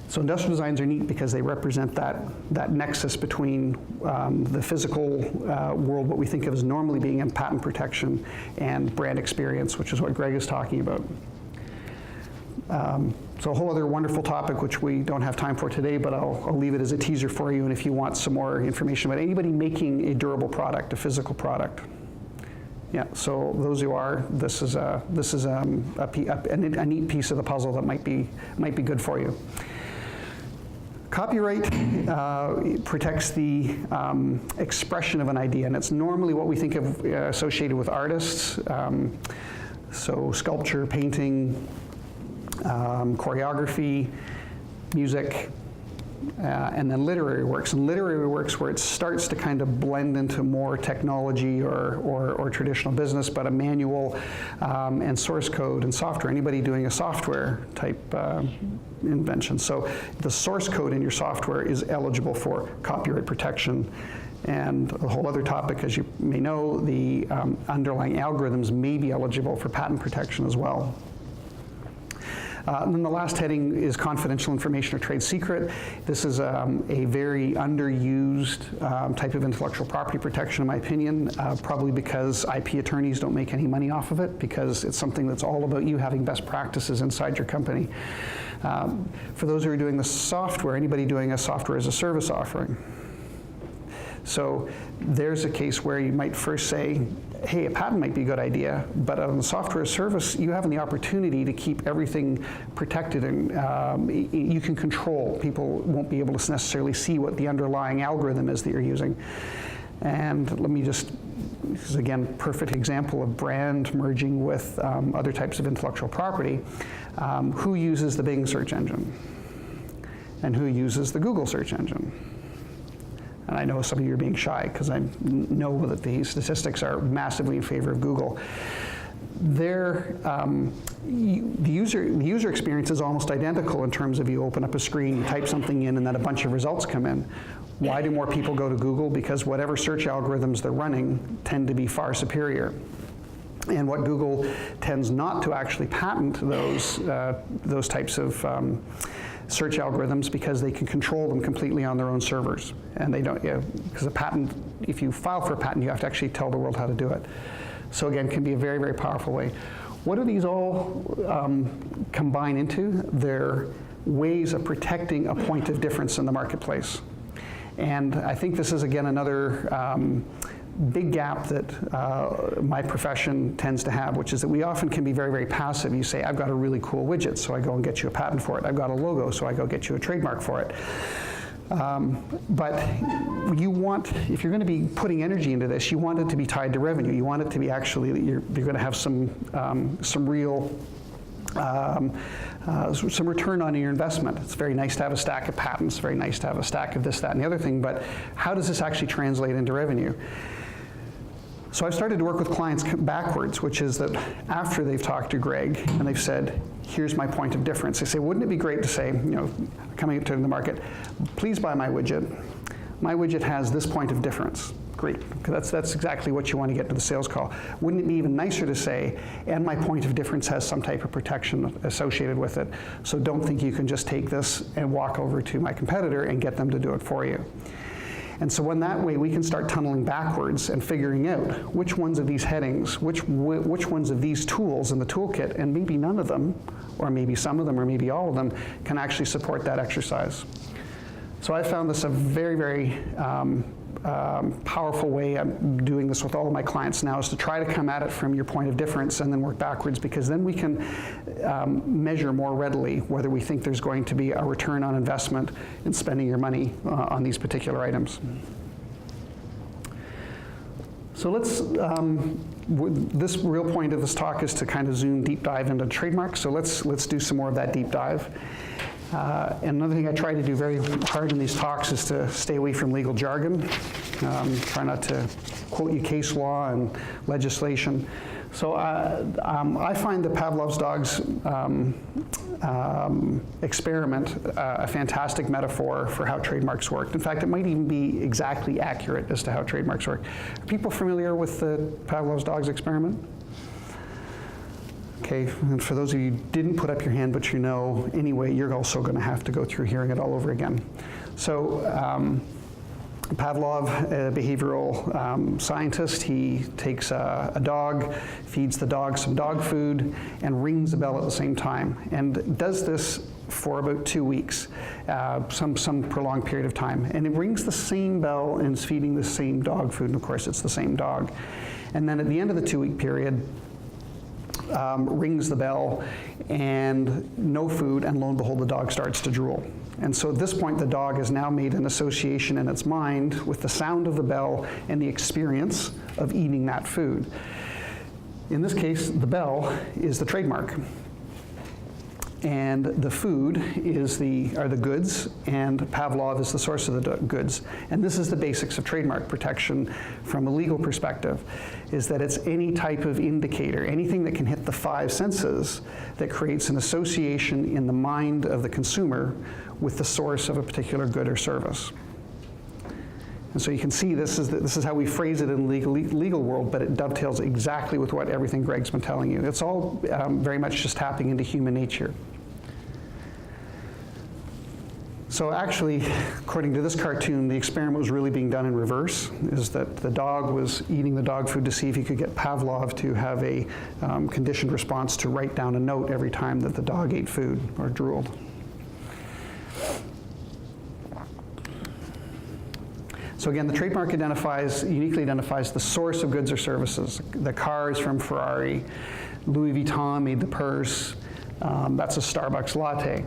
So industrial designs are neat because they represent that nexus between the physical world, what we think of as normally being in patent protection, and brand experience, which is what Greg is talking about. So a whole other wonderful topic, which we don't have time for today, but I'll leave it as a teaser for you, and if you want some more information about anybody making a durable product, a physical product. Yeah, so those who are, this is a neat piece of the puzzle that might be good for you. Copyright protects the expression of an idea, and it's normally what we think of associated with artists. So sculpture, painting, choreography, music, and then literary works. And literary works where it starts to kind of blend into more technology or traditional business, but a manual and source code and software. Anybody doing a software type invention. So the source code in your software is eligible for copyright protection. And a whole other topic, as you may know, the underlying algorithms may be eligible for patent protection as well. And then the last heading is confidential information or trade secret. This is a very underused type of intellectual property protection, in my opinion, probably because IP attorneys don't make any money off of it, because it's something that's all about you having best practices inside your company. For those who are doing the software, anybody doing a software as a service offering. So there's a case where you might first say, hey, a patent might be a good idea, but on the software as a service, you have the opportunity to keep everything protected, and you can control. People won't be able to necessarily see what the underlying algorithm is that you're using. And let me just, this is again, perfect example of brand merging with other types of intellectual property. Who uses the Bing search engine? And who uses the Google search engine? And I know some of you are being shy because I know that the statistics are massively in favor of Google. The user experience is almost identical in terms of you open up a screen, you type something in, and then a bunch of results come in. Why do more people go to Google? Because whatever search algorithms they're running tend to be far superior. And what Google tends not to actually patent those types of search algorithms, because they can control them completely on their own servers. And they don't, because a patent, if you file for a patent, you have to actually tell the world how to do it. So again, can be a very, very powerful way. What do these all combine into? They're ways of protecting a point of difference in the marketplace. And I think this is, again, another big gap that my profession tends to have, which is that we often can be very, very passive. You say, I've got a really cool widget, so I go and get you a patent for it. I've got a logo, so I go get you a trademark for it. But you want, if you're going to be putting energy into this, you want it to be tied to revenue. You want it to be actually, you're going to have some real, some return on your investment. It's very nice to have a stack of patents, very nice to have a stack of this, that, and the other thing, but how does this actually translate into revenue? So I've started to work with clients backwards, which is that after they've talked to Greg and they've said, here's my point of difference. They say, wouldn't it be great to say, you know, coming to the market, please buy my widget. My widget has this point of difference. Great, because that's exactly what you want to get to the sales call. Wouldn't it be even nicer to say, and my point of difference has some type of protection associated with it, so don't think you can just take this and walk over to my competitor and get them to do it for you. And so in that way, we can start tunneling backwards and figuring out which ones of these headings, which ones of these tools in the toolkit, and maybe none of them, or maybe some of them, or maybe all of them, can actually support that exercise. So I found this a very, very powerful way. I'm doing this with all of my clients now, is to try to come at it from your point of difference and then work backwards, because then we can measure more readily whether we think there's going to be a return on investment in spending your money on these particular items. So let's, this real point of this talk is to kind of zoom deep dive into trademarks. So let's do some more of that deep dive. And another thing I try to do very hard in these talks is to stay away from legal jargon. Try not to quote you case law and legislation. So I find the Pavlov's dogs experiment a fantastic metaphor for how trademarks work. In fact, it might even be exactly accurate as to how trademarks work. Are people familiar with the Pavlov's dogs experiment? Okay, and for those of you who didn't put up your hand, but you know, anyway, you're also going to have to go through hearing it all over again. So Pavlov, a behavioral scientist, he takes a dog, feeds the dog some dog food, and rings the bell at the same time, and does this for about 2 weeks, some prolonged period of time. And it rings the same bell and is feeding the same dog food, and of course it's the same dog. And then at the end of the 2-week period, rings the bell and no food, and lo and behold, the dog starts to drool. And so at this point, the dog has now made an association in its mind with the sound of the bell and the experience of eating that food. In this case, the bell is the trademark, and the food are the goods, and Pavlov is the source of the goods. And this is the basics of trademark protection from a legal perspective, is that it's any type of indicator, anything that can hit the 5 senses that creates an association in the mind of the consumer with the source of a particular good or service. And so you can see this is how we phrase it in the legal world, but it dovetails exactly with what everything Greg's been telling you. It's all very much just tapping into human nature. So actually, according to this cartoon, the experiment was really being done in reverse, is that the dog was eating the dog food to see if he could get Pavlov to have a conditioned response to write down a note every time that the dog ate food or drooled. So again, the trademark uniquely identifies the source of goods or services. The car is from Ferrari. Louis Vuitton made the purse. That's a Starbucks latte.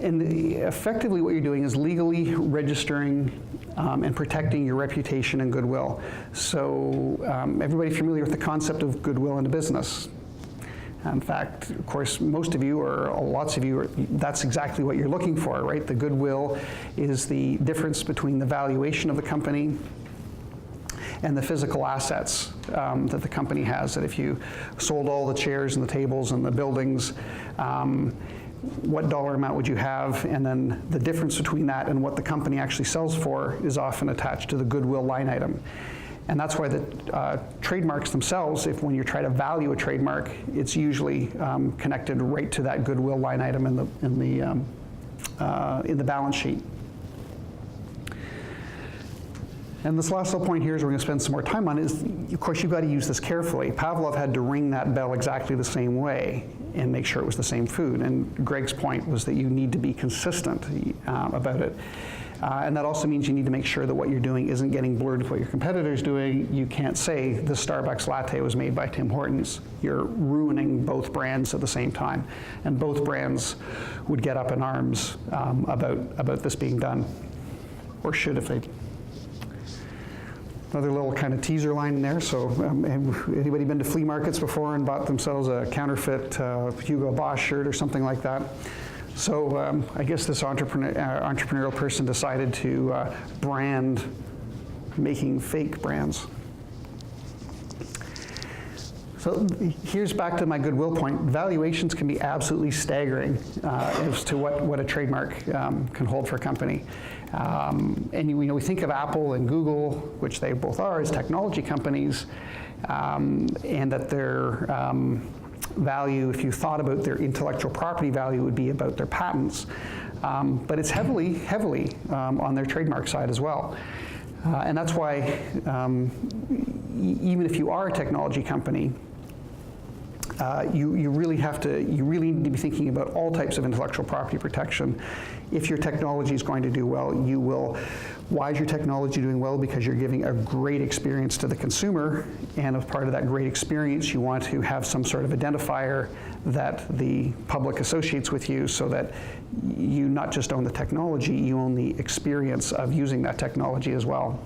And effectively what you're doing is legally registering and protecting your reputation and goodwill. So everybody familiar with the concept of goodwill in a business? In fact, of course, most of you, or lots of you, that's exactly what you're looking for, right? The goodwill is the difference between the valuation of the company and the physical assets that the company has. That if you sold all the chairs and the tables and the buildings, what dollar amount would you have, and then the difference between that and what the company actually sells for is often attached to the goodwill line item. And that's why the trademarks themselves, if when you try to value a trademark, it's usually connected right to that goodwill line item in the balance sheet. And this last little point here is we're going to spend some more time on is, of course, you've got to use this carefully. Pavlov had to ring that bell exactly the same way and make sure it was the same food. And Greg's point was that you need to be consistent about it. And that also means you need to make sure that what you're doing isn't getting blurred with what your competitor's doing. You can't say the Starbucks latte was made by Tim Hortons. You're ruining both brands at the same time. And both brands would get up in arms about this being done, or should if they. Another little kind of teaser line in there. So anybody been to flea markets before and bought themselves a counterfeit Hugo Boss shirt or something like that? So I guess this entrepreneurial person decided to brand making fake brands. So here's back to my goodwill point. Valuations can be absolutely staggering as to what a trademark can hold for a company. And we think of Apple and Google, which they both are, as technology companies, and that their value, if you thought about their intellectual property value, would be about their patents. But it's heavily on their trademark side as well. And that's why even if you are a technology company, you really need to be thinking about all types of intellectual property protection. If your technology is going to do well, you will. Why is your technology doing well? Because you're giving a great experience to the consumer, and as part of that great experience, you want to have some sort of identifier that the public associates with you, so that you not just own the technology, you own the experience of using that technology as well.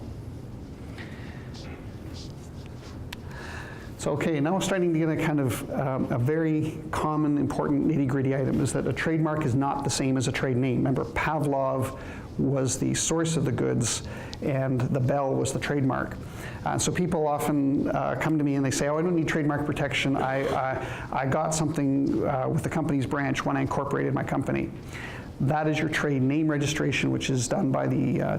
So, okay, now we're starting to get a kind of a very common, important, nitty-gritty item, is that a trademark is not the same as a trade name. Remember, Pavlov was the source of the goods, and the bell was the trademark. So people often come to me and they say, oh, I don't need trademark protection. I got something with the company's branch when I incorporated my company. That is your trade name registration, which is done by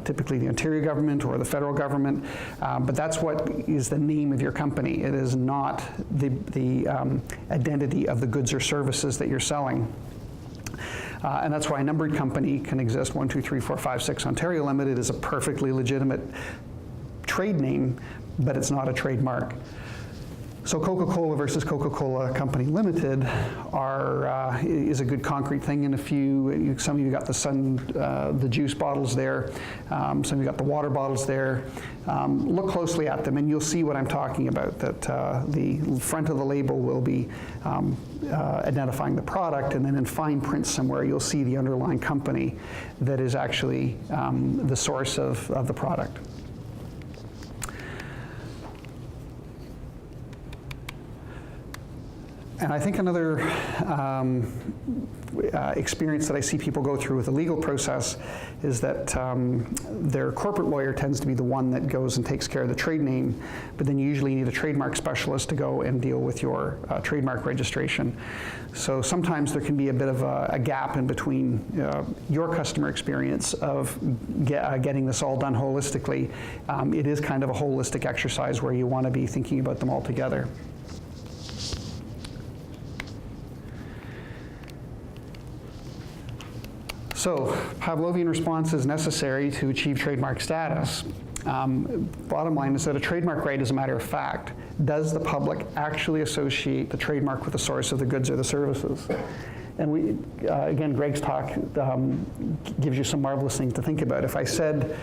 typically the Ontario government or the federal government. But that's what is the name of your company. It is not the identity of the goods or services that you're selling. And that's why a numbered company can exist. 1, 2, 3, 4, 5, 6 Ontario Limited is a perfectly legitimate trade name, but it's not a trademark. So Coca-Cola versus Coca-Cola Company Limited is a good concrete thing. And if some of you got the juice bottles there, some of you got the water bottles there, look closely at them and you'll see what I'm talking about, that the front of the label will be identifying the product, and then in fine print somewhere you'll see the underlying company that is actually the source of the product. And I think another experience that I see people go through with the legal process is that their corporate lawyer tends to be the one that goes and takes care of the trade name, but then you usually need a trademark specialist to go and deal with your trademark registration. So sometimes there can be a bit of a gap in between your customer experience of getting this all done holistically. It is kind of a holistic exercise where you want to be thinking about them all together. So, Pavlovian response is necessary to achieve trademark status. Bottom line is that a trademark right is a matter of fact. Does the public actually associate the trademark with the source of the goods or the services? And again, Greg's talk gives you some marvelous things to think about. If I said,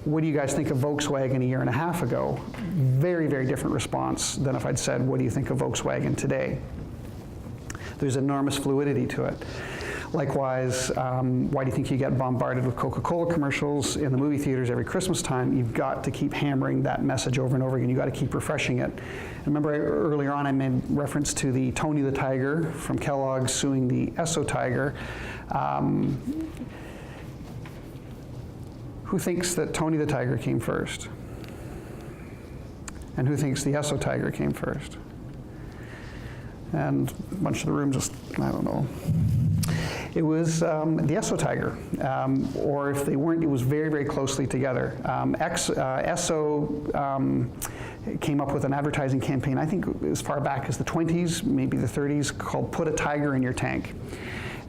what do you guys think of Volkswagen a year and a half ago? Very, very different response than if I'd said, what do you think of Volkswagen today? There's enormous fluidity to it. Likewise, why do you think you get bombarded with Coca-Cola commercials in the movie theaters every Christmas time? You've got to keep hammering that message over and over again. You've got to keep refreshing it. Remember earlier on I made reference to the Tony the Tiger from Kellogg's suing the Esso Tiger. Who thinks that Tony the Tiger came first? And who thinks the Esso Tiger came first? And a bunch of the room just, I don't know. It was the Esso tiger, or if they weren't, it was very, very closely together. Esso came up with an advertising campaign, I think as far back as the 20s, maybe the 30s, called "Put a Tiger in Your Tank."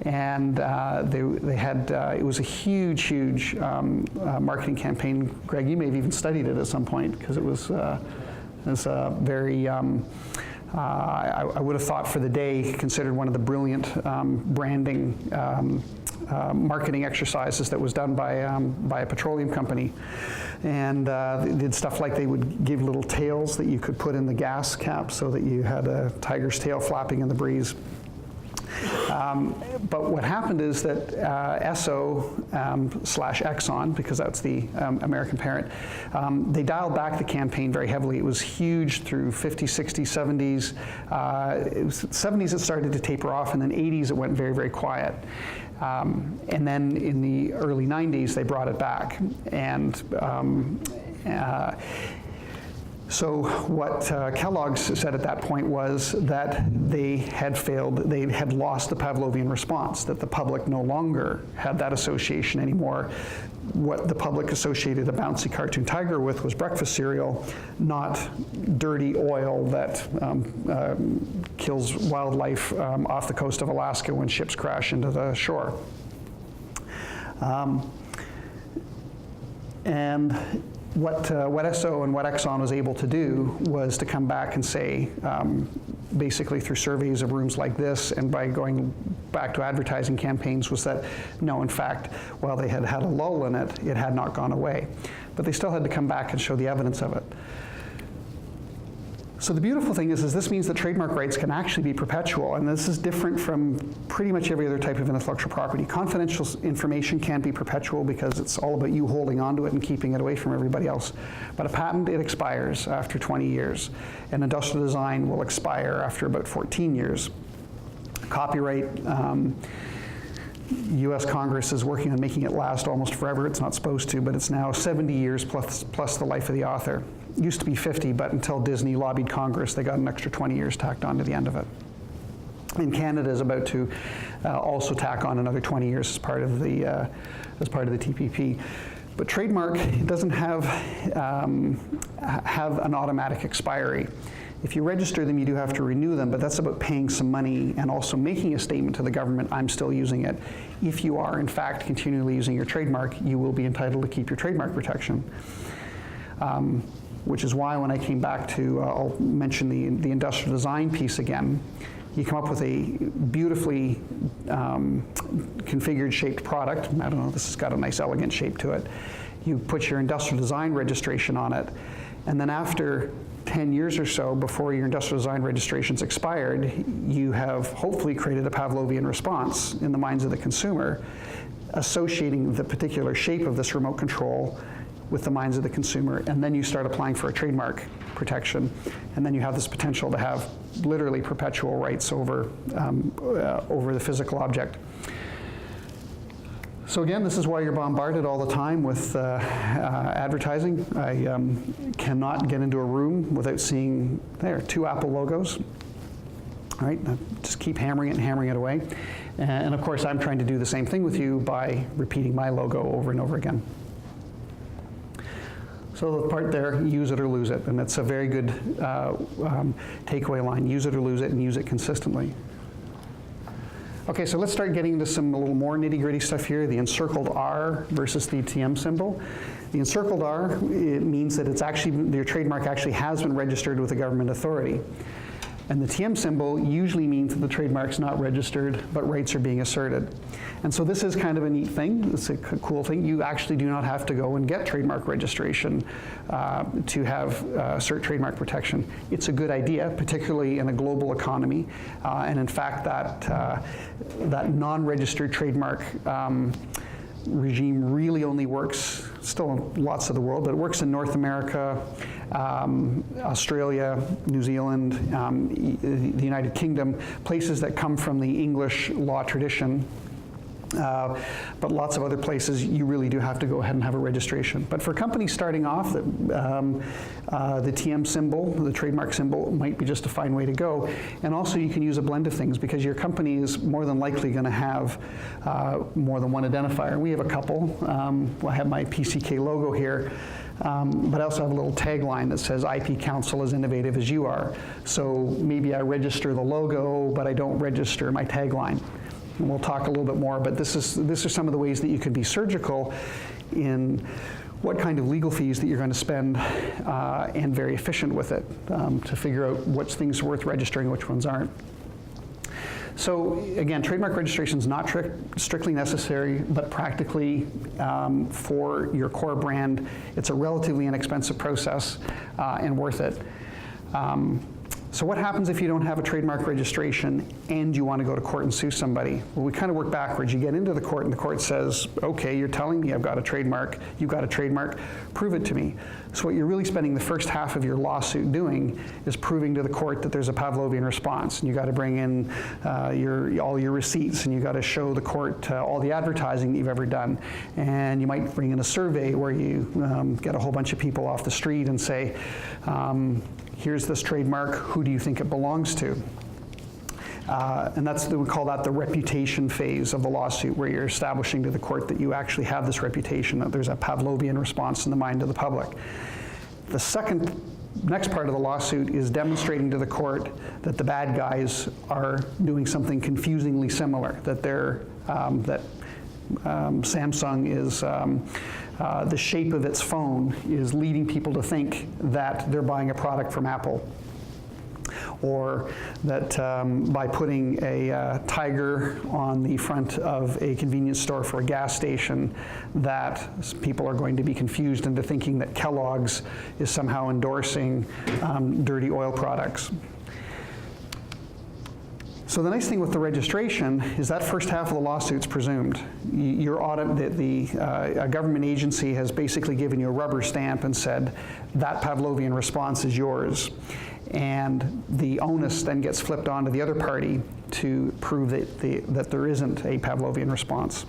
And they had, it was a huge, huge marketing campaign. Greg, you may have even studied it at some point, because it was very, I would have thought for the day, considered one of the brilliant branding marketing exercises that was done by a petroleum company. And they did stuff like they would give little tails that you could put in the gas cap so that you had a tiger's tail flapping in the breeze. But what happened is that Esso slash Exxon, because that's the American parent, they dialed back the campaign very heavily. It was huge through 50s, 60s, 70s. It was 70s it started to taper off, and then 80s it went very, very quiet. And then in the early 90s they brought it back. And so what Kellogg's said at that point was that they had failed, they had lost the Pavlovian response, that the public no longer had that association anymore. What the public associated a bouncy cartoon tiger with was breakfast cereal, not dirty oil that kills wildlife off the coast of Alaska when ships crash into the shore. And what Esso and what Exxon was able to do was to come back and say, basically through surveys of rooms like this and by going back to advertising campaigns, was that no, in fact, while they had had a lull in it, it had not gone away. But they still had to come back and show the evidence of it. So the beautiful thing is this means that trademark rights can actually be perpetual, and this is different from pretty much every other type of intellectual property. Confidential information can be perpetual because it's all about you holding onto it and keeping it away from everybody else. But a patent, it expires after 20 years. An industrial design will expire after about 14 years. Copyright, US Congress is working on making it last almost forever. It's not supposed to, but it's now 70 years plus the life of the author. It used to be 50, but until Disney lobbied Congress, they got an extra 20 years tacked on to the end of it. And Canada is about to also tack on another 20 years as part of the TPP. But trademark, it doesn't have an automatic expiry. If you register them, you do have to renew them, but that's about paying some money and also making a statement to the government, I'm still using it. If you are, in fact, continually using your trademark, you will be entitled to keep your trademark protection. Which is why when I came back to, I'll mention the industrial design piece again, you come up with a beautifully configured shaped product. I don't know, this has got a nice elegant shape to it. You put your industrial design registration on it, and then after 10 years or so before your industrial design registration's expired, you have hopefully created a Pavlovian response in the minds of the consumer, associating the particular shape of this remote control with the minds of the consumer, and then you start applying for a trademark protection, and then you have this potential to have literally perpetual rights over the physical object. So again, this is why you're bombarded all the time with advertising. I cannot get into a room without seeing, there, 2 Apple logos. All right, just keep hammering it away. And of course, I'm trying to do the same thing with you by repeating my logo over and over again. So the part there, use it or lose it, and that's a very good takeaway line. Use it or lose it, and use it consistently. Okay, so let's start getting into some a little more nitty-gritty stuff here. The encircled R versus the TM symbol. The encircled R, it means that it's actually, your trademark actually has been registered with a government authority. And the TM symbol usually means that the trademark's not registered, but rights are being asserted. And so this is kind of a neat thing. It's a cool thing. You actually do not have to go and get trademark registration to have assert trademark protection. It's a good idea, particularly in a global economy. And in fact, that non-registered trademark regime really only works, still in lots of the world, but it works in North America, Australia, New Zealand, the United Kingdom, places that come from the English law tradition. But lots of other places, you really do have to go ahead and have a registration. But for companies starting off, the TM symbol, the trademark symbol, might be just a fine way to go. And also you can use a blend of things because your company is more than likely going to have more than one identifier. We have a couple. I have my PCK logo here. But I also have a little tagline that says IP Council as innovative as you are. So maybe I register the logo, but I don't register my tagline. And we'll talk a little bit more, but this is some of the ways that you can be surgical in what kind of legal fees that you're going to spend and very efficient with it to figure out which things are worth registering, which ones aren't. So again, trademark registration is not strictly necessary, but practically for your core brand, it's a relatively inexpensive process and worth it. So what happens if you don't have a trademark registration and you want to go to court and sue somebody? Well, we kind of work backwards. You get into the court and the court says, okay, you're telling me I've got a trademark, you've got a trademark, prove it to me. So what you're really spending the first half of your lawsuit doing is proving to the court that there's a Pavlovian response. And you got to bring in all your receipts, and you got to show the court all the advertising that you've ever done. And you might bring in a survey where you get a whole bunch of people off the street and say, here's this trademark, who do you think it belongs to? And we call that the reputation phase of the lawsuit, where you're establishing to the court that you actually have this reputation, that there's a Pavlovian response in the mind of the public. The next part of the lawsuit is demonstrating to the court that the bad guys are doing something confusingly similar, that Samsung is, the shape of its phone is leading people to think that they're buying a product from Apple. Or that by putting a tiger on the front of a convenience store for a gas station, that people are going to be confused into thinking that Kellogg's is somehow endorsing dirty oil products. So the nice thing with the registration is that first half of the lawsuit's presumed. Your audit, a government agency has basically given you a rubber stamp and said that Pavlovian response is yours. And the onus then gets flipped onto the other party to prove that there isn't a Pavlovian response.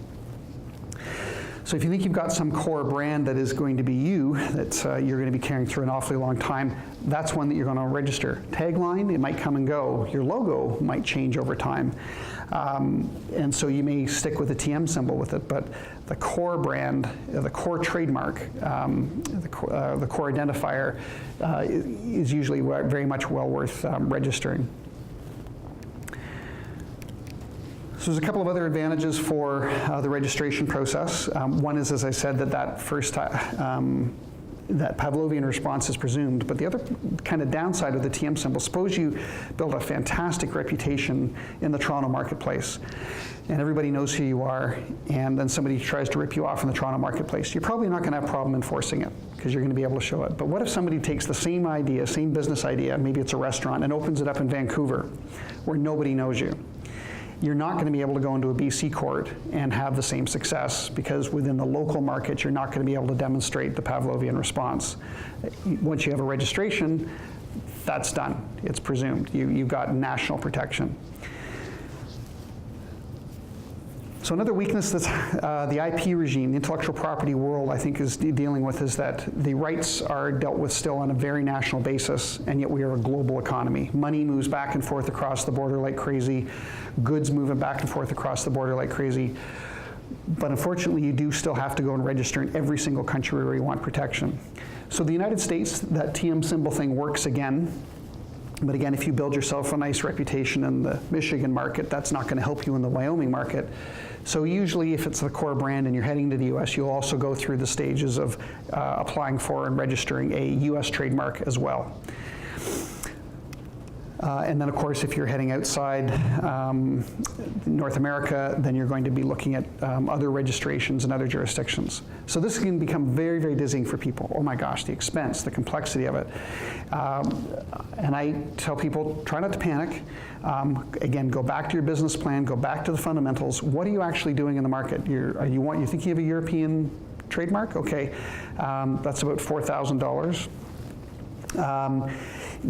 So if you think you've got some core brand that is going to be you, that you're going to be carrying through an awfully long time, that's one that you're going to register. Tagline, it might come and go. Your logo might change over time. And so you may stick with the TM symbol with it, but the core brand, the core trademark, the core identifier is usually very much well worth registering. So there's a couple of other advantages for the registration process. One is, as I said, that Pavlovian response is presumed, but the other kind of downside of the TM symbol, suppose you build a fantastic reputation in the Toronto marketplace, and everybody knows who you are, and then somebody tries to rip you off in the Toronto marketplace. You're probably not going to have a problem enforcing it, because you're going to be able to show it. But what if somebody takes the same idea, same business idea, maybe it's a restaurant, and opens it up in Vancouver, where nobody knows you? You're not going to be able to go into a BC court and have the same success, because within the local market, you're not going to be able to demonstrate the Pavlovian response. Once you have a registration, that's done. It's presumed. You've got national protection. So another weakness that the IP regime, the intellectual property world, I think is dealing with, is that the rights are dealt with still on a very national basis, and yet we are a global economy. Money moves back and forth across the border like crazy. Goods moving back and forth across the border like crazy. But unfortunately, you do still have to go and register in every single country where you want protection. So the United States, that TM symbol thing works again. But again, if you build yourself a nice reputation in the Michigan market, that's not going to help you in the Wyoming market. So usually if it's the core brand and you're heading to the US, you'll also go through the stages of applying for and registering a US trademark as well. And then of course, if you're heading outside North America, then you're going to be looking at other registrations in other jurisdictions. So this can become very, very dizzying for people. Oh my gosh, the expense, the complexity of it. And I tell people, try not to panic. Again, go back to your business plan, go back to the fundamentals. What are you actually doing in the market? You think you have a European trademark? Okay, that's about $4,000.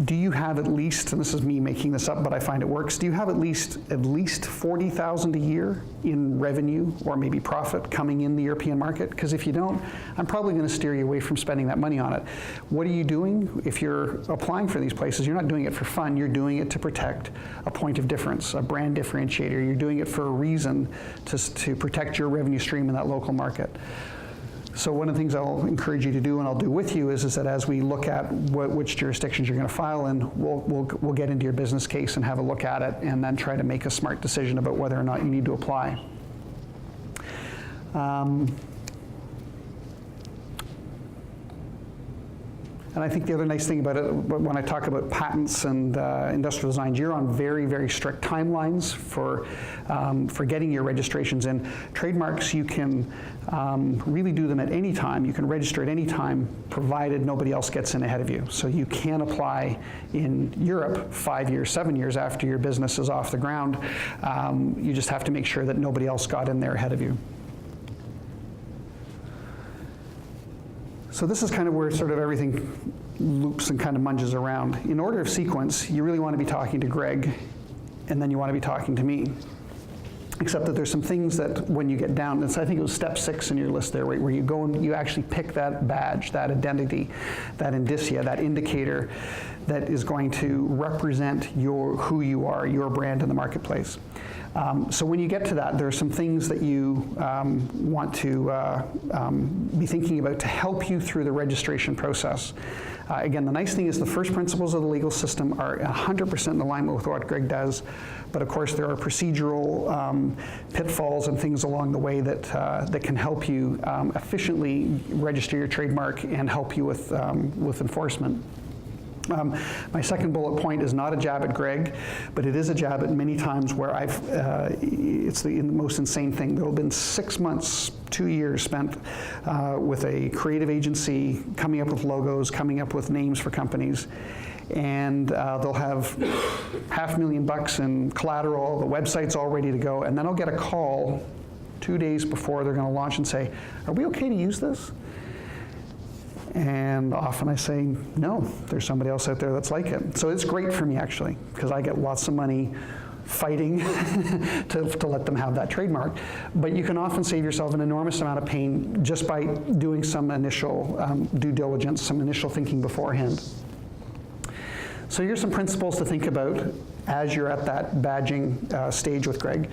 do you have at least, and this is me making this up, but I find it works, do you have at least $40,000 a year in revenue or maybe profit coming in the European market? Because if you don't, I'm probably going to steer you away from spending that money on it. What are you doing? If you're applying for these places, you're not doing it for fun, you're doing it to protect a point of difference, a brand differentiator. You're doing it for a reason to protect your revenue stream in that local market. So one of the things I'll encourage you to do, and I'll do with you, is that as we look at which jurisdictions you're going to file in, we'll get into your business case and have a look at it, and then try to make a smart decision about whether or not you need to apply. And I think the other nice thing about it, when I talk about patents and industrial designs, you're on very, very strict timelines for getting your registrations in. Trademarks, you can really do them at any time. You can register at any time, provided nobody else gets in ahead of you. So you can apply in Europe 5 years, 7 years after your business is off the ground. You just have to make sure that nobody else got in there ahead of you. So this is kind of where sort of everything loops and kind of munges around. In order of sequence, you really want to be talking to Greg, and then you want to be talking to me. Except that there's some things that when you get down, and so I think it was step 6 in your list there, right, where you go and you actually pick that badge, that identity, that indicia, that indicator that is going to represent who you are, your brand in the marketplace. So when you get to that, there are some things that you want to be thinking about to help you through the registration process. Again, the nice thing is the first principles of the legal system are 100% in alignment with what Greg does, but of course there are procedural pitfalls and things along the way that can help you efficiently register your trademark and help you with enforcement. My second bullet point is not a jab at Greg, but it is a jab at many times where it's the most insane thing. There will have been 6 months, 2 years spent with a creative agency coming up with logos, coming up with names for companies, and they'll have $500,000 in collateral, the website's all ready to go, and then I'll get a call 2 days before they're going to launch and say, "Are we okay to use this?" And often I say, no, there's somebody else out there that's like it. So it's great for me, actually, because I get lots of money fighting to let them have that trademark. But you can often save yourself an enormous amount of pain just by doing some initial due diligence, some initial thinking beforehand. So here's some principles to think about as you're at that badging stage with Greg.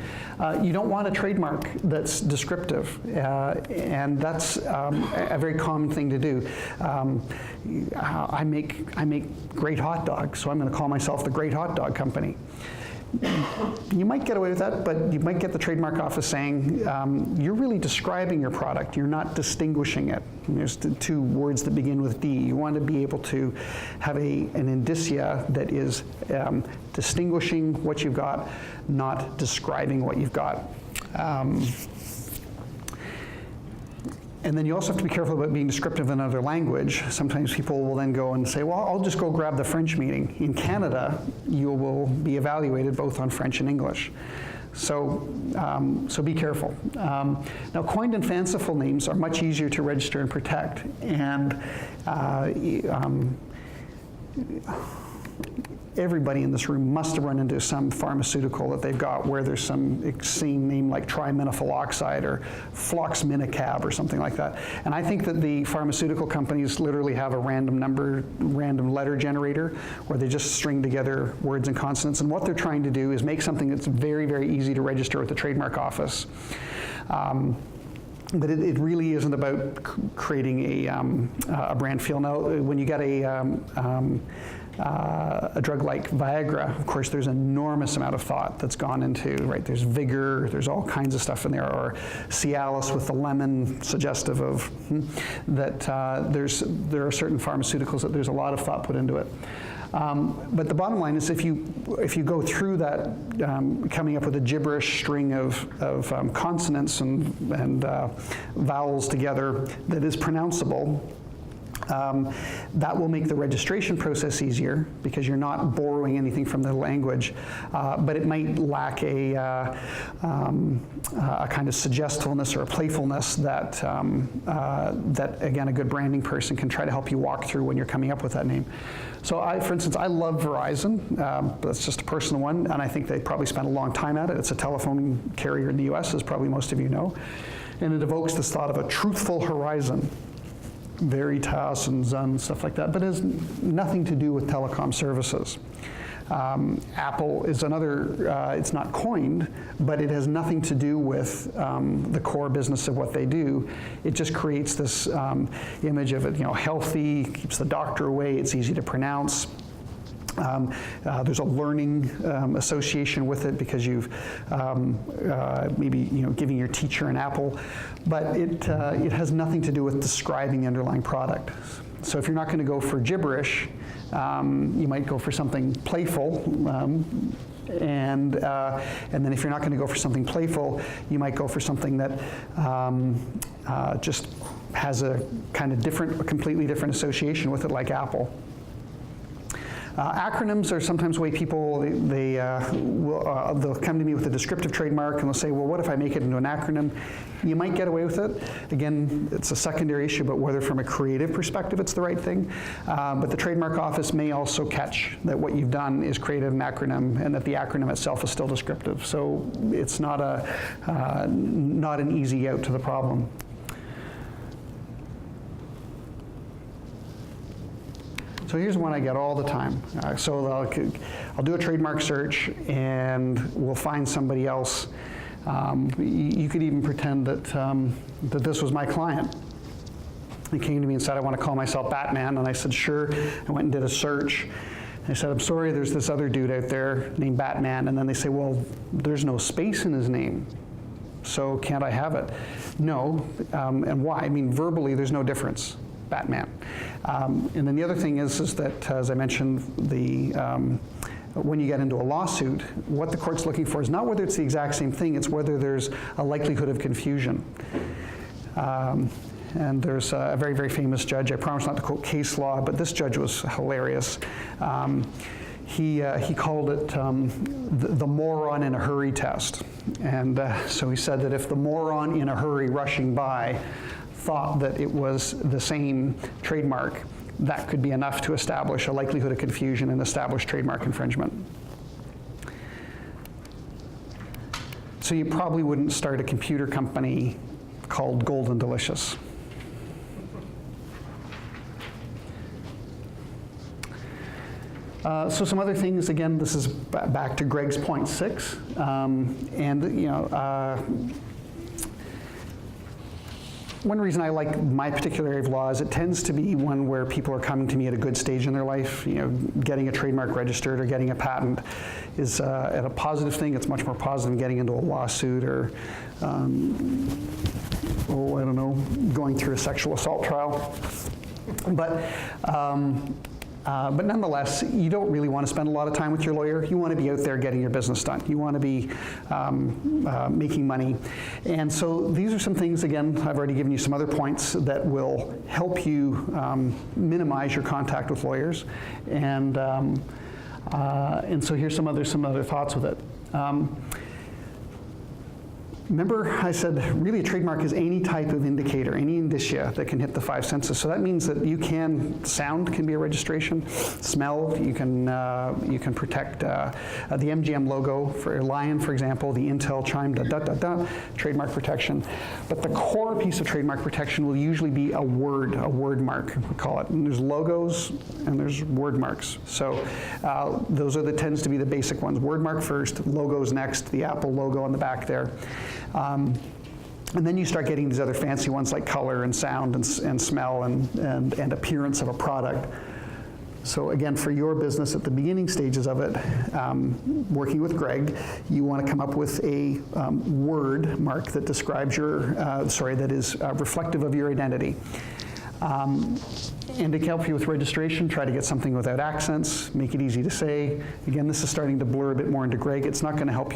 You don't want a trademark that's descriptive, and that's a very common thing to do. I make great hot dogs, so I'm going to call myself the Great Hot Dog Company. You might get away with that, but you might get the trademark office saying, you're really describing your product, you're not distinguishing it. And there's 2 words that begin with D. You want to be able to have an indicia that is distinguishing what you've got, not describing what you've got. And then you also have to be careful about being descriptive in another language. Sometimes people will then go and say, well, I'll just go grab the French meeting. In Canada, you will be evaluated both on French and English. So be careful. Now, coined and fanciful names are much easier to register and protect. And everybody in this room must have run into some pharmaceutical that they've got where there's some extreme name like trimethyl oxide or floxminicab or something like that. And I think that the pharmaceutical companies literally have a random letter generator where they just string together words and consonants. And what they're trying to do is make something that's very, very easy to register with the trademark office. But it really isn't about creating a brand feel. Now, when you get a drug like Viagra, of course, there's an enormous amount of thought that's gone into, right? There's vigor, there's all kinds of stuff in there, or Cialis with the lemon, suggestive of that. There are certain pharmaceuticals that there's a lot of thought put into it. But the bottom line is, if you go through that, coming up with a gibberish string of consonants and vowels together that is pronounceable, That will make the registration process easier because you're not borrowing anything from the language, but it might lack a kind of suggestiveness or a playfulness that, that again, a good branding person can try to help you walk through when you're coming up with that name. So for instance, I love Verizon, but that's just a personal one, and I think they probably spent a long time at it. It's a telephone carrier in the US, as probably most of you know, and it evokes this thought of a truthful horizon. Veritas and Zun, stuff like that, but it has nothing to do with telecom services. Apple is another, it's not coined, but it has nothing to do with the core business of what they do. It just creates this image of it, healthy, keeps the doctor away, it's easy to pronounce. There's a learning association with it because you've maybe giving your teacher an apple, but it has nothing to do with describing the underlying product. So if you're not going to go for gibberish, you might go for something playful, and then if you're not going to go for something playful, you might go for something that just has a kind of different, a completely different association with it, like Apple. Acronyms are sometimes the way people, they'll come to me with a descriptive trademark and they'll say, well, what if I make it into an acronym? You might get away with it. Again, it's a secondary issue, but whether from a creative perspective it's the right thing. But the trademark office may also catch that what you've done is created an acronym and that the acronym itself is still descriptive. So it's not not an easy out to the problem. So here's one I get all the time. So I'll do a trademark search and we'll find somebody else. You could even pretend that, that this was my client. He came to me and said, I want to call myself Batman. And I said, sure. I went and did a search. And I said, I'm sorry, there's this other dude out there named Batman. And then they say, well, there's no space in his name. So can't I have it? No. And why? I mean, verbally, there's no difference. Batman. And then the other thing is that, as I mentioned, when you get into a lawsuit, what the court's looking for is not whether it's the exact same thing, it's whether there's a likelihood of confusion. And there's a very, very famous judge, I promise not to quote case law, but this judge was hilarious. He called it the moron in a hurry test. And so he said that if the moron in a hurry rushing by thought that it was the same trademark, that could be enough to establish a likelihood of confusion and establish trademark infringement. So you probably wouldn't start a computer company called Golden Delicious. So some other things, again, this is back to Greg's point 6, one reason I like my particular area of law is it tends to be one where people are coming to me at a good stage in their life. Getting a trademark registered or getting a patent is at a positive thing. It's much more positive than getting into a lawsuit or, I don't know, going through a sexual assault trial. But nonetheless, you don't really want to spend a lot of time with your lawyer. You want to be out there getting your business done. You want to be making money. And so these are some things, again, I've already given you some other points that will help you minimize your contact with lawyers. And so here's some other thoughts with it. Remember I said really a trademark is any type of indicator, any indicia that can hit the 5 senses. So that means that sound can be a registration, smell, you can protect the MGM logo for a lion, for example, the Intel chime, trademark protection. But the core piece of trademark protection will usually be a word mark, we call it. And there's logos and there's word marks. So those tends to be the basic ones. Word mark first, logos next, the Apple logo on the back there. And then you start getting these other fancy ones like color and sound and smell and appearance of a product. So again, for your business at the beginning stages of it, working with Greg, you want to come up with a word mark that describes that is reflective of your identity. And to help you with registration, try to get something without accents, make it easy to say. Again, this is starting to blur a bit more into Greg. It's not going to help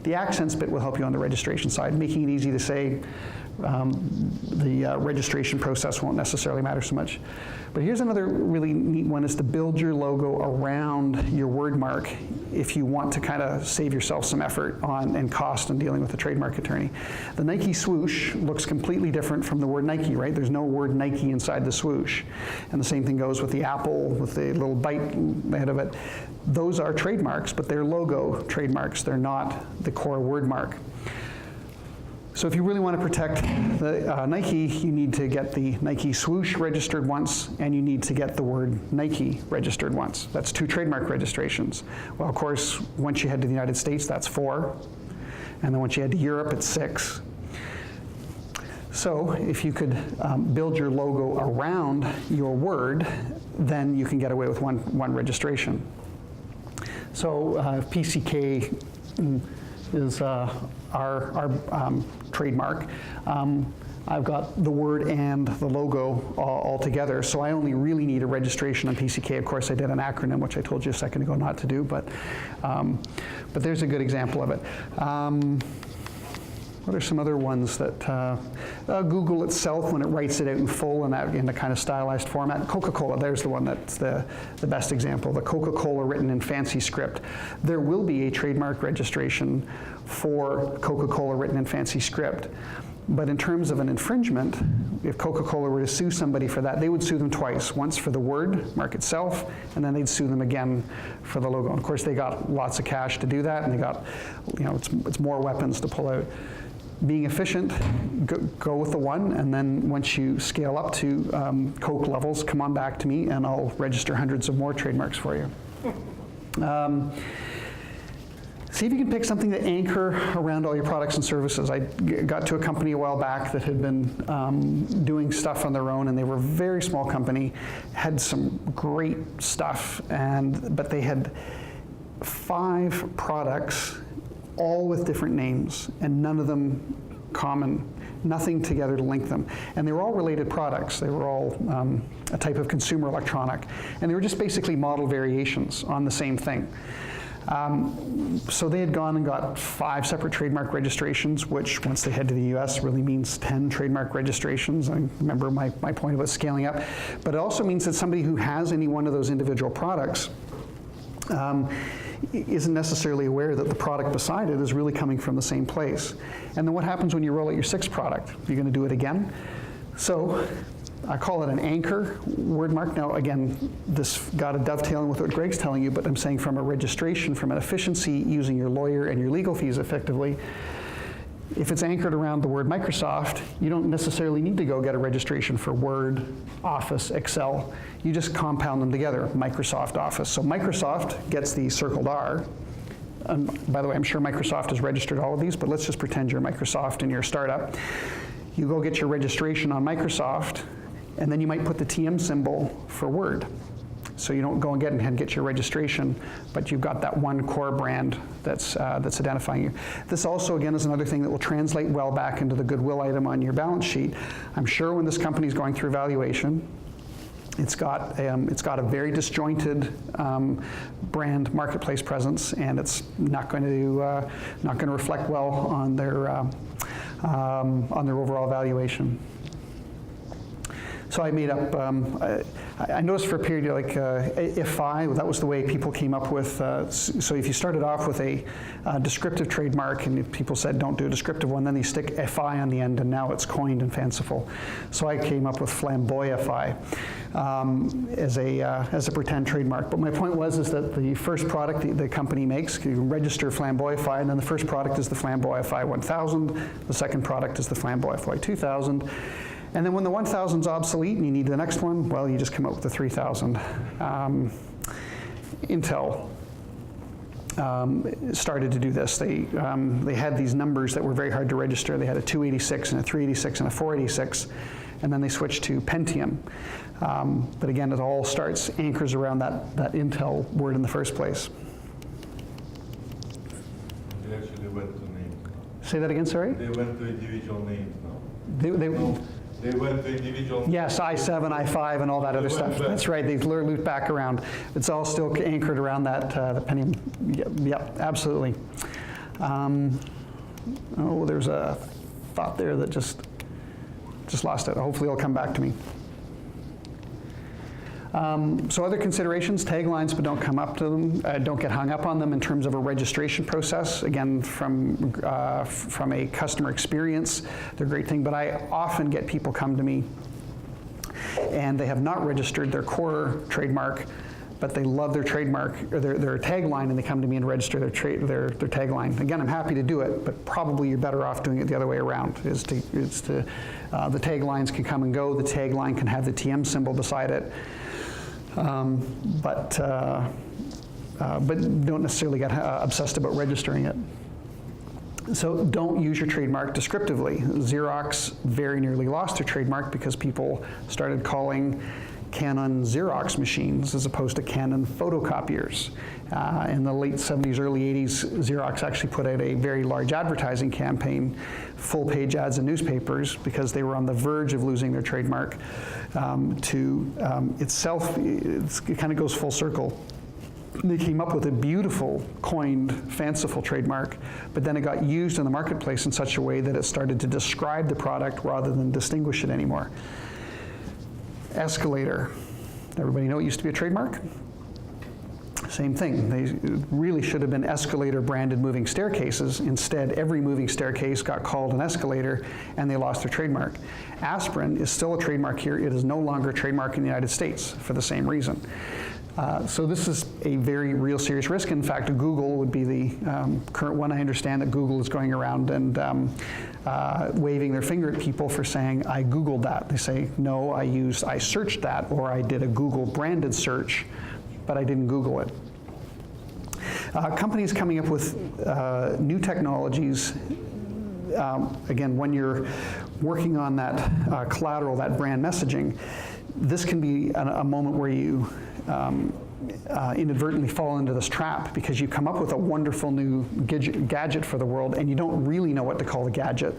the accents bit will help you on the registration side, making it easy to say, the registration process won't necessarily matter so much. But here's another really neat one, is to build your logo around your word mark if you want to kind of save yourself some effort and cost in dealing with a trademark attorney. The Nike swoosh looks completely different from the word Nike, right? There's no word Nike inside the swoosh. And the same thing goes with the apple, with the little bite ahead of it. Those are trademarks, but they're logo trademarks. They're not the core word mark. So if you really want to protect the Nike, you need to get the Nike swoosh registered once, and you need to get the word Nike registered once. That's 2 trademark registrations. Well, of course, once you head to the United States, that's 4. And then once you head to Europe, it's 6. So if you could build your logo around your word, then you can get away with one registration. So PCK is our trademark. I've got the word and the logo all together, so I only really need a registration on PCK. Of course, I did an acronym, which I told you a second ago not to do, but there's a good example of it. What are some other ones that, Google itself, when it writes it out in full in the kind of stylized format. Coca-Cola, there's the one that's the best example, the Coca-Cola written in fancy script. There will be a trademark registration for Coca-Cola written in fancy script. But in terms of an infringement, if Coca-Cola were to sue somebody for that, they would sue them twice. Once for the word mark itself, and then they'd sue them again for the logo. And of course, they got lots of cash to do that, and they got, it's more weapons to pull out. Being efficient, go with the one, and then once you scale up to Coke levels, come on back to me, and I'll register hundreds of more trademarks for you. See if you can pick something to anchor around all your products and services. I got to a company a while back that had been doing stuff on their own, and they were a very small company, had some great stuff, but they had 5 products, all with different names, and none of them common, nothing together to link them. And they were all related products. They were all a type of consumer electronic, and they were just basically model variations on the same thing. So they had gone and got 5 separate trademark registrations, which once they head to the US really means 10 trademark registrations. I remember my point about scaling up. But it also means that somebody who has any one of those individual products isn't necessarily aware that the product beside it is really coming from the same place. And then what happens when you roll out your 6th product? You're going to do it again? So I call it an anchor word mark. Now, again, this got a dovetailing with what Greg's telling you, but I'm saying from a registration, from an efficiency, using your lawyer and your legal fees effectively, if it's anchored around the word Microsoft, you don't necessarily need to go get a registration for Word, Office, Excel. You just compound them together, Microsoft Office. So Microsoft gets the circled R. And by the way, I'm sure Microsoft has registered all of these, but let's just pretend you're Microsoft and you're a startup. You go get your registration on Microsoft, and then you might put the TM symbol for Word. So you don't go and get your registration, but you've got that one core brand that's identifying you. This also, again, is another thing that will translate well back into the goodwill item on your balance sheet. I'm sure when this company is going through valuation, it's got a very disjointed brand marketplace presence, and it's not going to reflect well on their overall valuation. So I made up, I noticed for a period like FI, that was the way people came up with, so if you started off with a descriptive trademark and if people said don't do a descriptive one, then they stick FI on the end, and now it's coined and fanciful. So I came up with Flamboyify as a pretend trademark. But my point is that the first product the company makes, you register Flamboyify, and then the first product is the Flamboyify 1000, the second product is the Flamboyify 2000. And then when the 1000's obsolete and you need the next one, well, you just come up with the 3000. Intel started to do this. They had these numbers that were very hard to register. They had a 286 and a 386 and a 486, and then they switched to Pentium. But again, it all anchors around that Intel word in the first place. They actually went to names now. Say that again, sorry? They went to individual names now. They went to individual. Yes, I7, I5, and all that other stuff. That's right. They've looped back around. It's all still anchored around that the Pentium. Yep, absolutely. There's a thought there that just just lost it. Hopefully it'll come back to me. So other considerations, taglines, but don't come up to them, don't get hung up on them in terms of a registration process. Again, from a customer experience, they're a great thing, but I often get people come to me and they have not registered their core trademark, but they love their trademark or their tagline, and they come to me and register their tagline. Again, I'm happy to do it, but probably you're better off doing it the other way around. The taglines can come and go. The tagline can have the TM symbol beside it. But don't necessarily get obsessed about registering it. So don't use your trademark descriptively. Xerox very nearly lost their trademark because people started calling Canon Xerox machines as opposed to Canon photocopiers. In the late 70s, early 80s, Xerox actually put out a very large advertising campaign, full-page ads in newspapers, because they were on the verge of losing their trademark. It kind of goes full circle. They came up with a beautiful, coined, fanciful trademark, but then it got used in the marketplace in such a way that it started to describe the product rather than distinguish it anymore. Escalator. Everybody know it used to be a trademark? Same thing. They really should have been escalator branded moving staircases. Instead, every moving staircase got called an escalator and they lost their trademark. Aspirin is still a trademark here. It is no longer a trademark in the United States for the same reason. So this is a very real serious risk. In fact, Google would be the current one. I understand that Google is going around and waving their finger at people for saying, I Googled that. They say, no, I searched that, or I did a Google branded search, but I didn't Google it. Companies coming up with new technologies. Again, when you're working on that collateral, that brand messaging, this can be a moment where you inadvertently fall into this trap because you come up with a wonderful new gadget for the world and you don't really know what to call the gadget.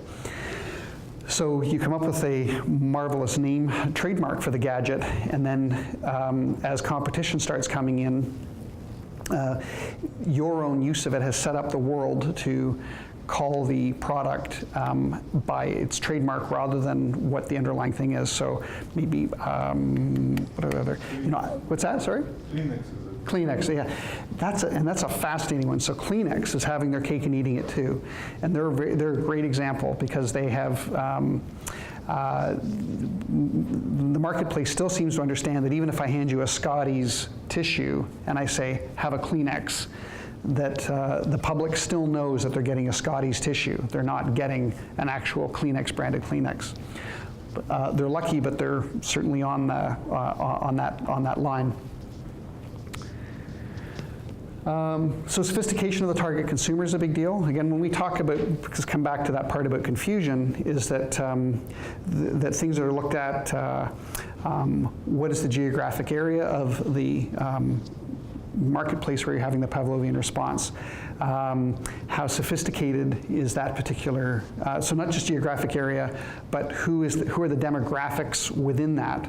So you come up with a marvelous name, trademark for the gadget, and then as competition starts coming in, your own use of it has set up the world to call the product by its trademark rather than what the underlying thing is. So maybe, what's that, sorry? Kleenex is Kleenex, yeah. That's a fascinating one. So Kleenex is having their cake and eating it too. And they're a great example because they have, the marketplace still seems to understand that even if I hand you a Scotties tissue and I say, have a Kleenex, that the public still knows that they're getting a Scotties tissue. They're not getting an actual Kleenex branded Kleenex. They're lucky, but they're certainly on that line. So sophistication of the target consumer is a big deal. Again, when we talk about, because come back to that part about confusion, is that that things are looked at. What is the geographic area of the marketplace where you're having the Pavlovian response? How sophisticated is that particular, so not just geographic area, but who are the demographics within that?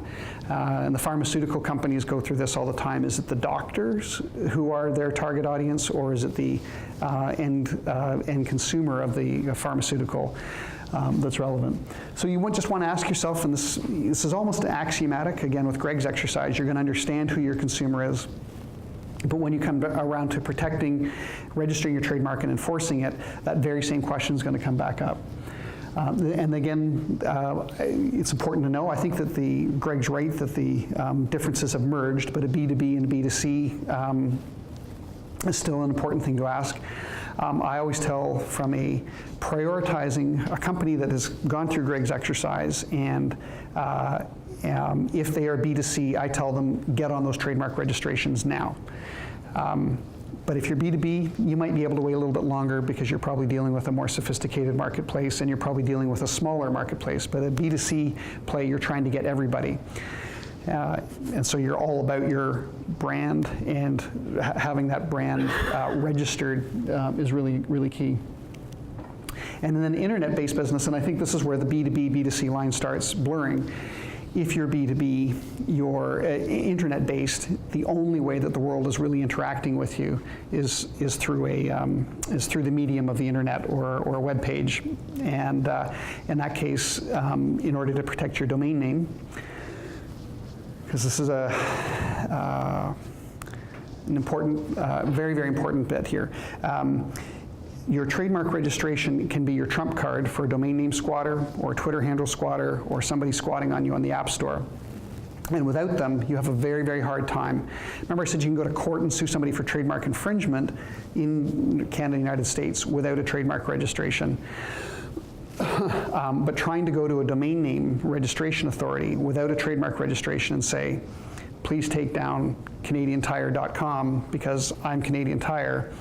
And the pharmaceutical companies go through this all the time. Is it the doctors who are their target audience, or is it the end consumer of the pharmaceutical that's relevant? So you just want to ask yourself, and this is almost axiomatic, again with Greg's exercise, you're going to understand who your consumer is. But when you come around to protecting, registering your trademark and enforcing it, that very same question is going to come back up. And again, it's important to know, I think that Greg's right that the differences have merged, but a B2B and a B2C is still an important thing to ask. I always tell from prioritizing a company that has gone through Greg's exercise, and if they are B2C, I tell them get on those trademark registrations now. But if you're B2B, you might be able to wait a little bit longer because you're probably dealing with a more sophisticated marketplace and you're probably dealing with a smaller marketplace. But a B2C play, you're trying to get everybody. And so you're all about your brand, and having that brand registered is really, really key. And then internet-based business, and I think this is where the B2B, B2C line starts blurring. if you're B2B, you're internet-based, the only way that the world is really interacting with you is through the medium of the internet or a web page. And in that case, in order to protect your domain name, because this is an important, very, very important bit here. Your trademark registration can be your trump card for a domain name squatter or a Twitter handle squatter or somebody squatting on you on the App Store. And without them, you have a very, very hard time. Remember I said you can go to court and sue somebody for trademark infringement in Canada and the United States without a trademark registration. But trying to go to a domain name registration authority without a trademark registration and say, please take down CanadianTire.com because I'm Canadian Tire,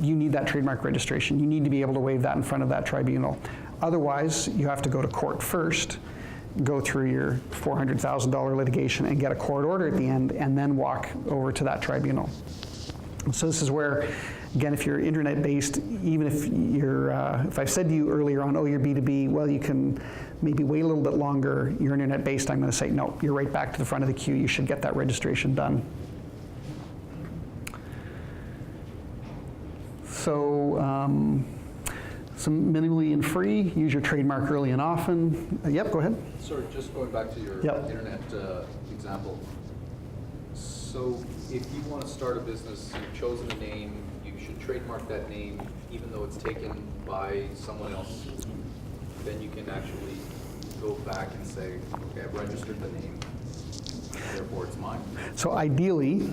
you need that trademark registration. You need to be able to waive that in front of that tribunal. Otherwise, you have to go to court first, go through your $400,000 litigation and get a court order at the end, and then walk over to that tribunal. So this is where, again, if you're internet-based, even if you're, if I said to you earlier on, oh, you're B2B, well, you can maybe wait a little bit longer. You're internet-based, I'm going to say, no, you're right back to the front of the queue. You should get that registration done. So, some minimally and free, use your trademark early and often. Yep, go ahead. Sorry, just going back to your internet example. So if you want to start a business, you've chosen a name, you should trademark that name, even though it's taken by someone else, then you can actually go back and say, okay, I've registered the name, therefore it's mine. So ideally,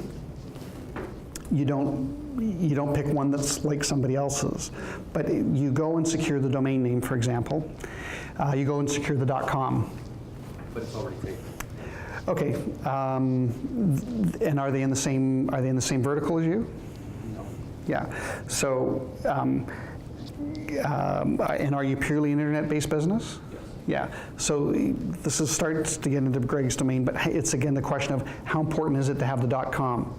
you don't pick one that's like somebody else's, but you go and secure the domain name, for example. You go and secure the .com. But it's already taken. Okay, and are they in the same vertical as you? No. Yeah. So, and are you purely an internet-based business? Yes. Yeah. So this starts to get into Greg's domain, but it's again the question of how important is it to have the .com.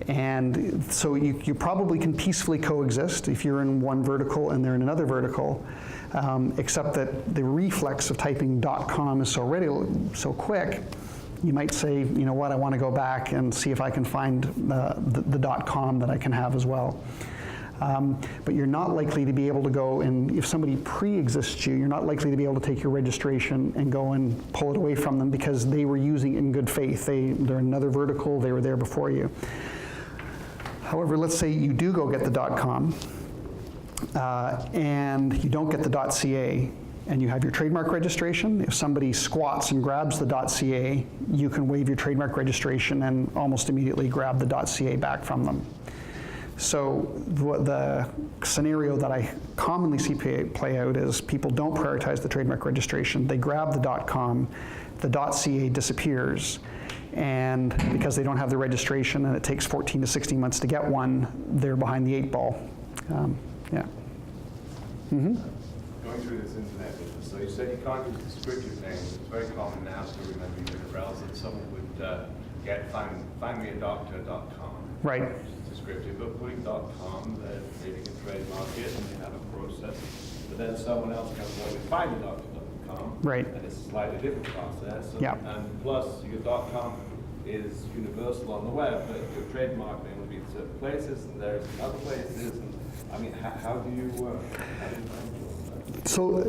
And so you probably can peacefully coexist if you're in one vertical and they're in another vertical, except that the reflex of typing .com is so quick, you might say, you know what, I want to go back and see if I can find the .com that I can have as well. But you're not likely to be able to go and, if somebody pre-exists you, you're not likely to be able to take your registration and go and pull it away from them because they were using it in good faith. They're another vertical, they were there before you. However, let's say you do go get the .com and you don't get the .ca and you have your trademark registration. If somebody squats and grabs the .ca, you can waive your trademark registration and almost immediately grab the .ca back from them. So the scenario that I commonly see play out is people don't prioritize the trademark registration. They grab the .com, the .ca disappears, and because they don't have the registration and it takes 14 to 16 months to get one, they're behind the 8 ball. Yeah. Mm-hmm. Going through this internet business, so you said you can't use descriptive names. It's very common now to remember you in a browser that someone would get findmeadoctor.com. Right. Descriptive, but putting .com, they can trademark it and they have a process. But then someone else comes along with findmeadoctor.com. Right. And it's a slightly different process. So, yeah. And plus, your .com is universal on the web, but your trademark name will be in certain places, and there's other places. And, I mean, how do you work? So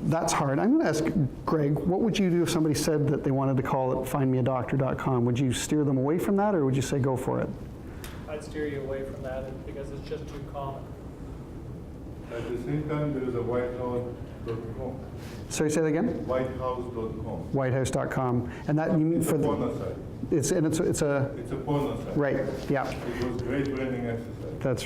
that's hard. I'm going to ask Greg, what would you do if somebody said that they wanted to call it findmeadoctor.com? Would you steer them away from that, or would you say go for it? I'd steer you away from that because it's just too common. At the same time, there is a whitehouse.com. Sorry, say that again? Whitehouse.com. Whitehouse.com. And that, you mean It's for a the... porno site. It's a... It's a porno site. Right, yeah. It was great branding exercise. That's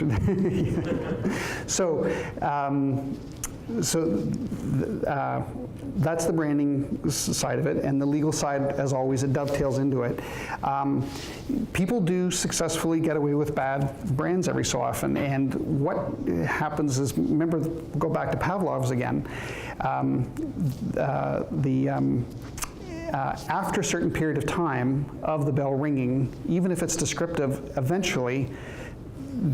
that's the branding side of it, and the legal side, as always, it dovetails into it. People do successfully get away with bad brands every so often, and what happens is, remember, go back to Pavlov's again, after a certain period of time of the bell ringing, even if it's descriptive, eventually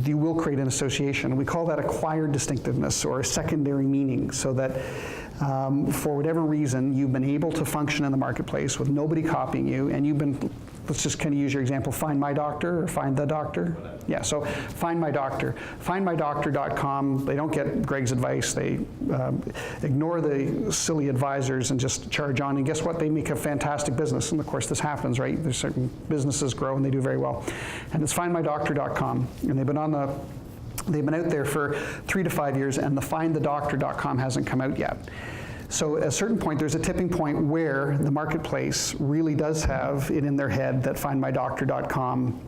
you will create an association. We call that acquired distinctiveness or a secondary meaning, so that for whatever reason, you've been able to function in the marketplace with nobody copying you, and you've been, let's just kind of use your example, Find My Doctor or Find the Doctor. Yeah, so Find My Doctor. FindMyDoctor.com, they don't get Greg's advice. They ignore the silly advisors and just charge on. And guess what? They make a fantastic business. And of course, this happens, right? There's certain businesses grow and they do very well. And it's FindMyDoctor.com. And they've been out there for 3 to 5 years, and the FindTheDoctor.com hasn't come out yet. So at a certain point, there's a tipping point where the marketplace really does have it in their head that FindMyDoctor.com,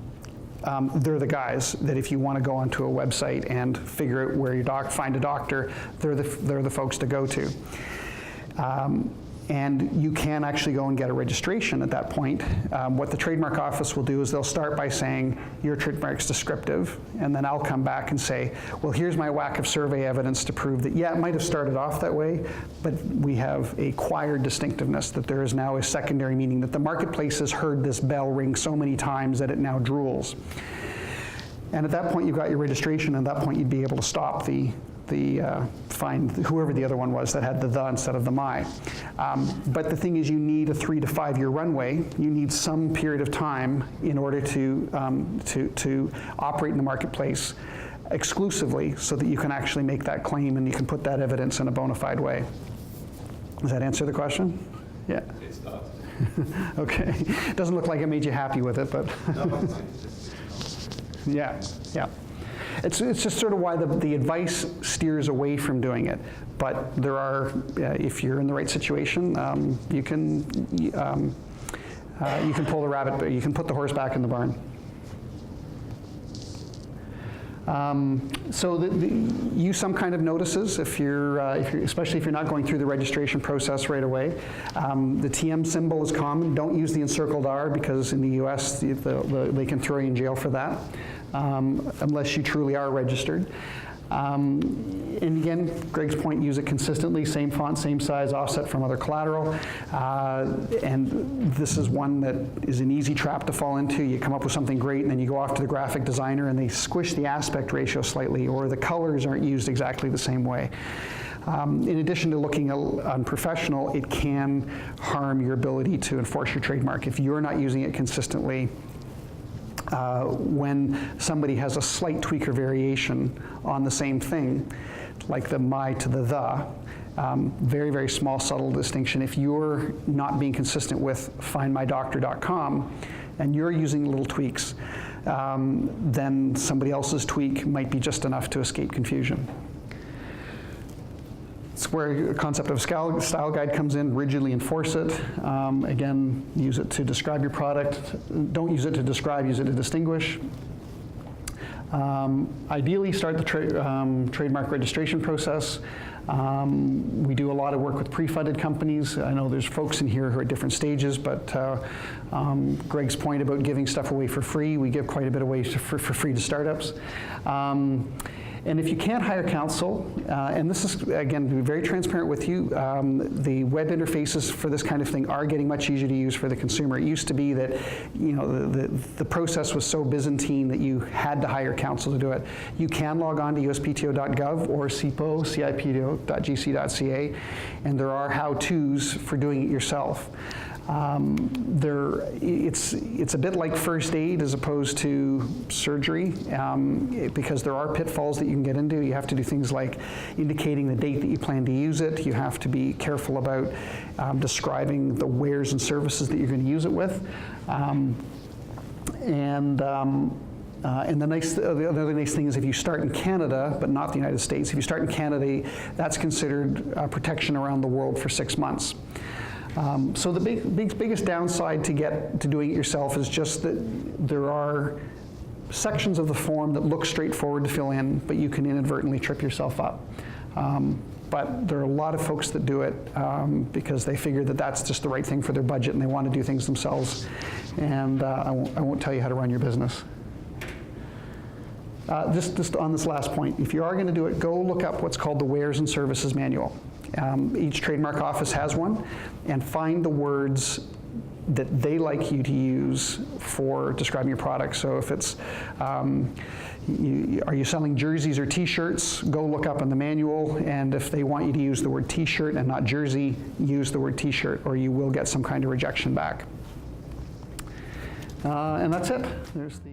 they're the guys that if you want to go onto a website and figure out where your find a doctor, they're the folks to go to. And you can actually go and get a registration at that point. What the trademark office will do is they'll start by saying, your trademark's descriptive, and then I'll come back and say, well, here's my whack of survey evidence to prove that, yeah, it might have started off that way, but we have acquired distinctiveness, that there is now a secondary meaning, that the marketplace has heard this bell ring so many times that it now drools. And at that point, you've got your registration, and at that point, you'd be able to stop find whoever the other one was that had the instead of the my. But the thing is, you need a 3 to 5 year runway. You need some period of time in order to operate in the marketplace exclusively, so that you can actually make that claim and you can put that evidence in a bona fide way. Does that answer the question? Yeah. It's not. Okay. Doesn't look like it made you happy with it, but yeah, yeah. It's just sort of why the advice steers away from doing it. But there are, if you're in the right situation, you can pull the rabbit, but you can put the horse back in the barn. So use some kind of notices if you're, especially if you're not going through the registration process right away. The TM symbol is common. Don't use the encircled R, because in the US they can throw you in jail for that, unless you truly are registered. And again, Greg's point, use it consistently, same font, same size, offset from other collateral. And this is one that is an easy trap to fall into. You come up with something great, and then you go off to the graphic designer, and they squish the aspect ratio slightly, or the colors aren't used exactly the same way. In addition to looking unprofessional, it can harm your ability to enforce your trademark. If you're not using it consistently, when somebody has a slight tweak or variation on the same thing, like the my to the, very, very small, subtle distinction. If you're not being consistent with findmydoctor.com and you're using little tweaks, then somebody else's tweak might be just enough to escape confusion. It's where the concept of style guide comes in. Rigidly enforce it. Again, use it to describe your product. Don't use it to describe, use it to distinguish. Ideally, start the trademark registration process. We do a lot of work with pre-funded companies. I know there's folks in here who are at different stages, but Greg's point about giving stuff away for free, we give quite a bit away for free to startups. And if you can't hire counsel, and this is, again, to be very transparent with you, the web interfaces for this kind of thing are getting much easier to use for the consumer. It used to be that, you know, the process was so Byzantine that you had to hire counsel to do it. You can log on to uspto.gov or cipto.gc.ca, and there are how-tos for doing it yourself. It's a bit like first aid as opposed to surgery, because there are pitfalls that you can get into. You have to do things like indicating the date that you plan to use it. You have to be careful about describing the wares and services that you're going to use it with. And the other nice thing is, if you start in Canada, but not the United States, if you start in Canada, that's considered protection around the world for 6 months. So the biggest downside to doing it yourself is just that there are sections of the form that look straightforward to fill in, but you can inadvertently trip yourself up. But there are a lot of folks that do it because they figure that that's just the right thing for their budget, and they want to do things themselves. And I won't tell you how to run your business. Just on this last point, if you are going to do it, go look up what's called the Wares and Services Manual. Each trademark office has one, and find the words that they like you to use for describing your product. So if it's, are you selling jerseys or t-shirts, go look up in the manual, and if they want you to use the word t-shirt and not jersey, use the word t-shirt, or you will get some kind of rejection back. And that's it. There's the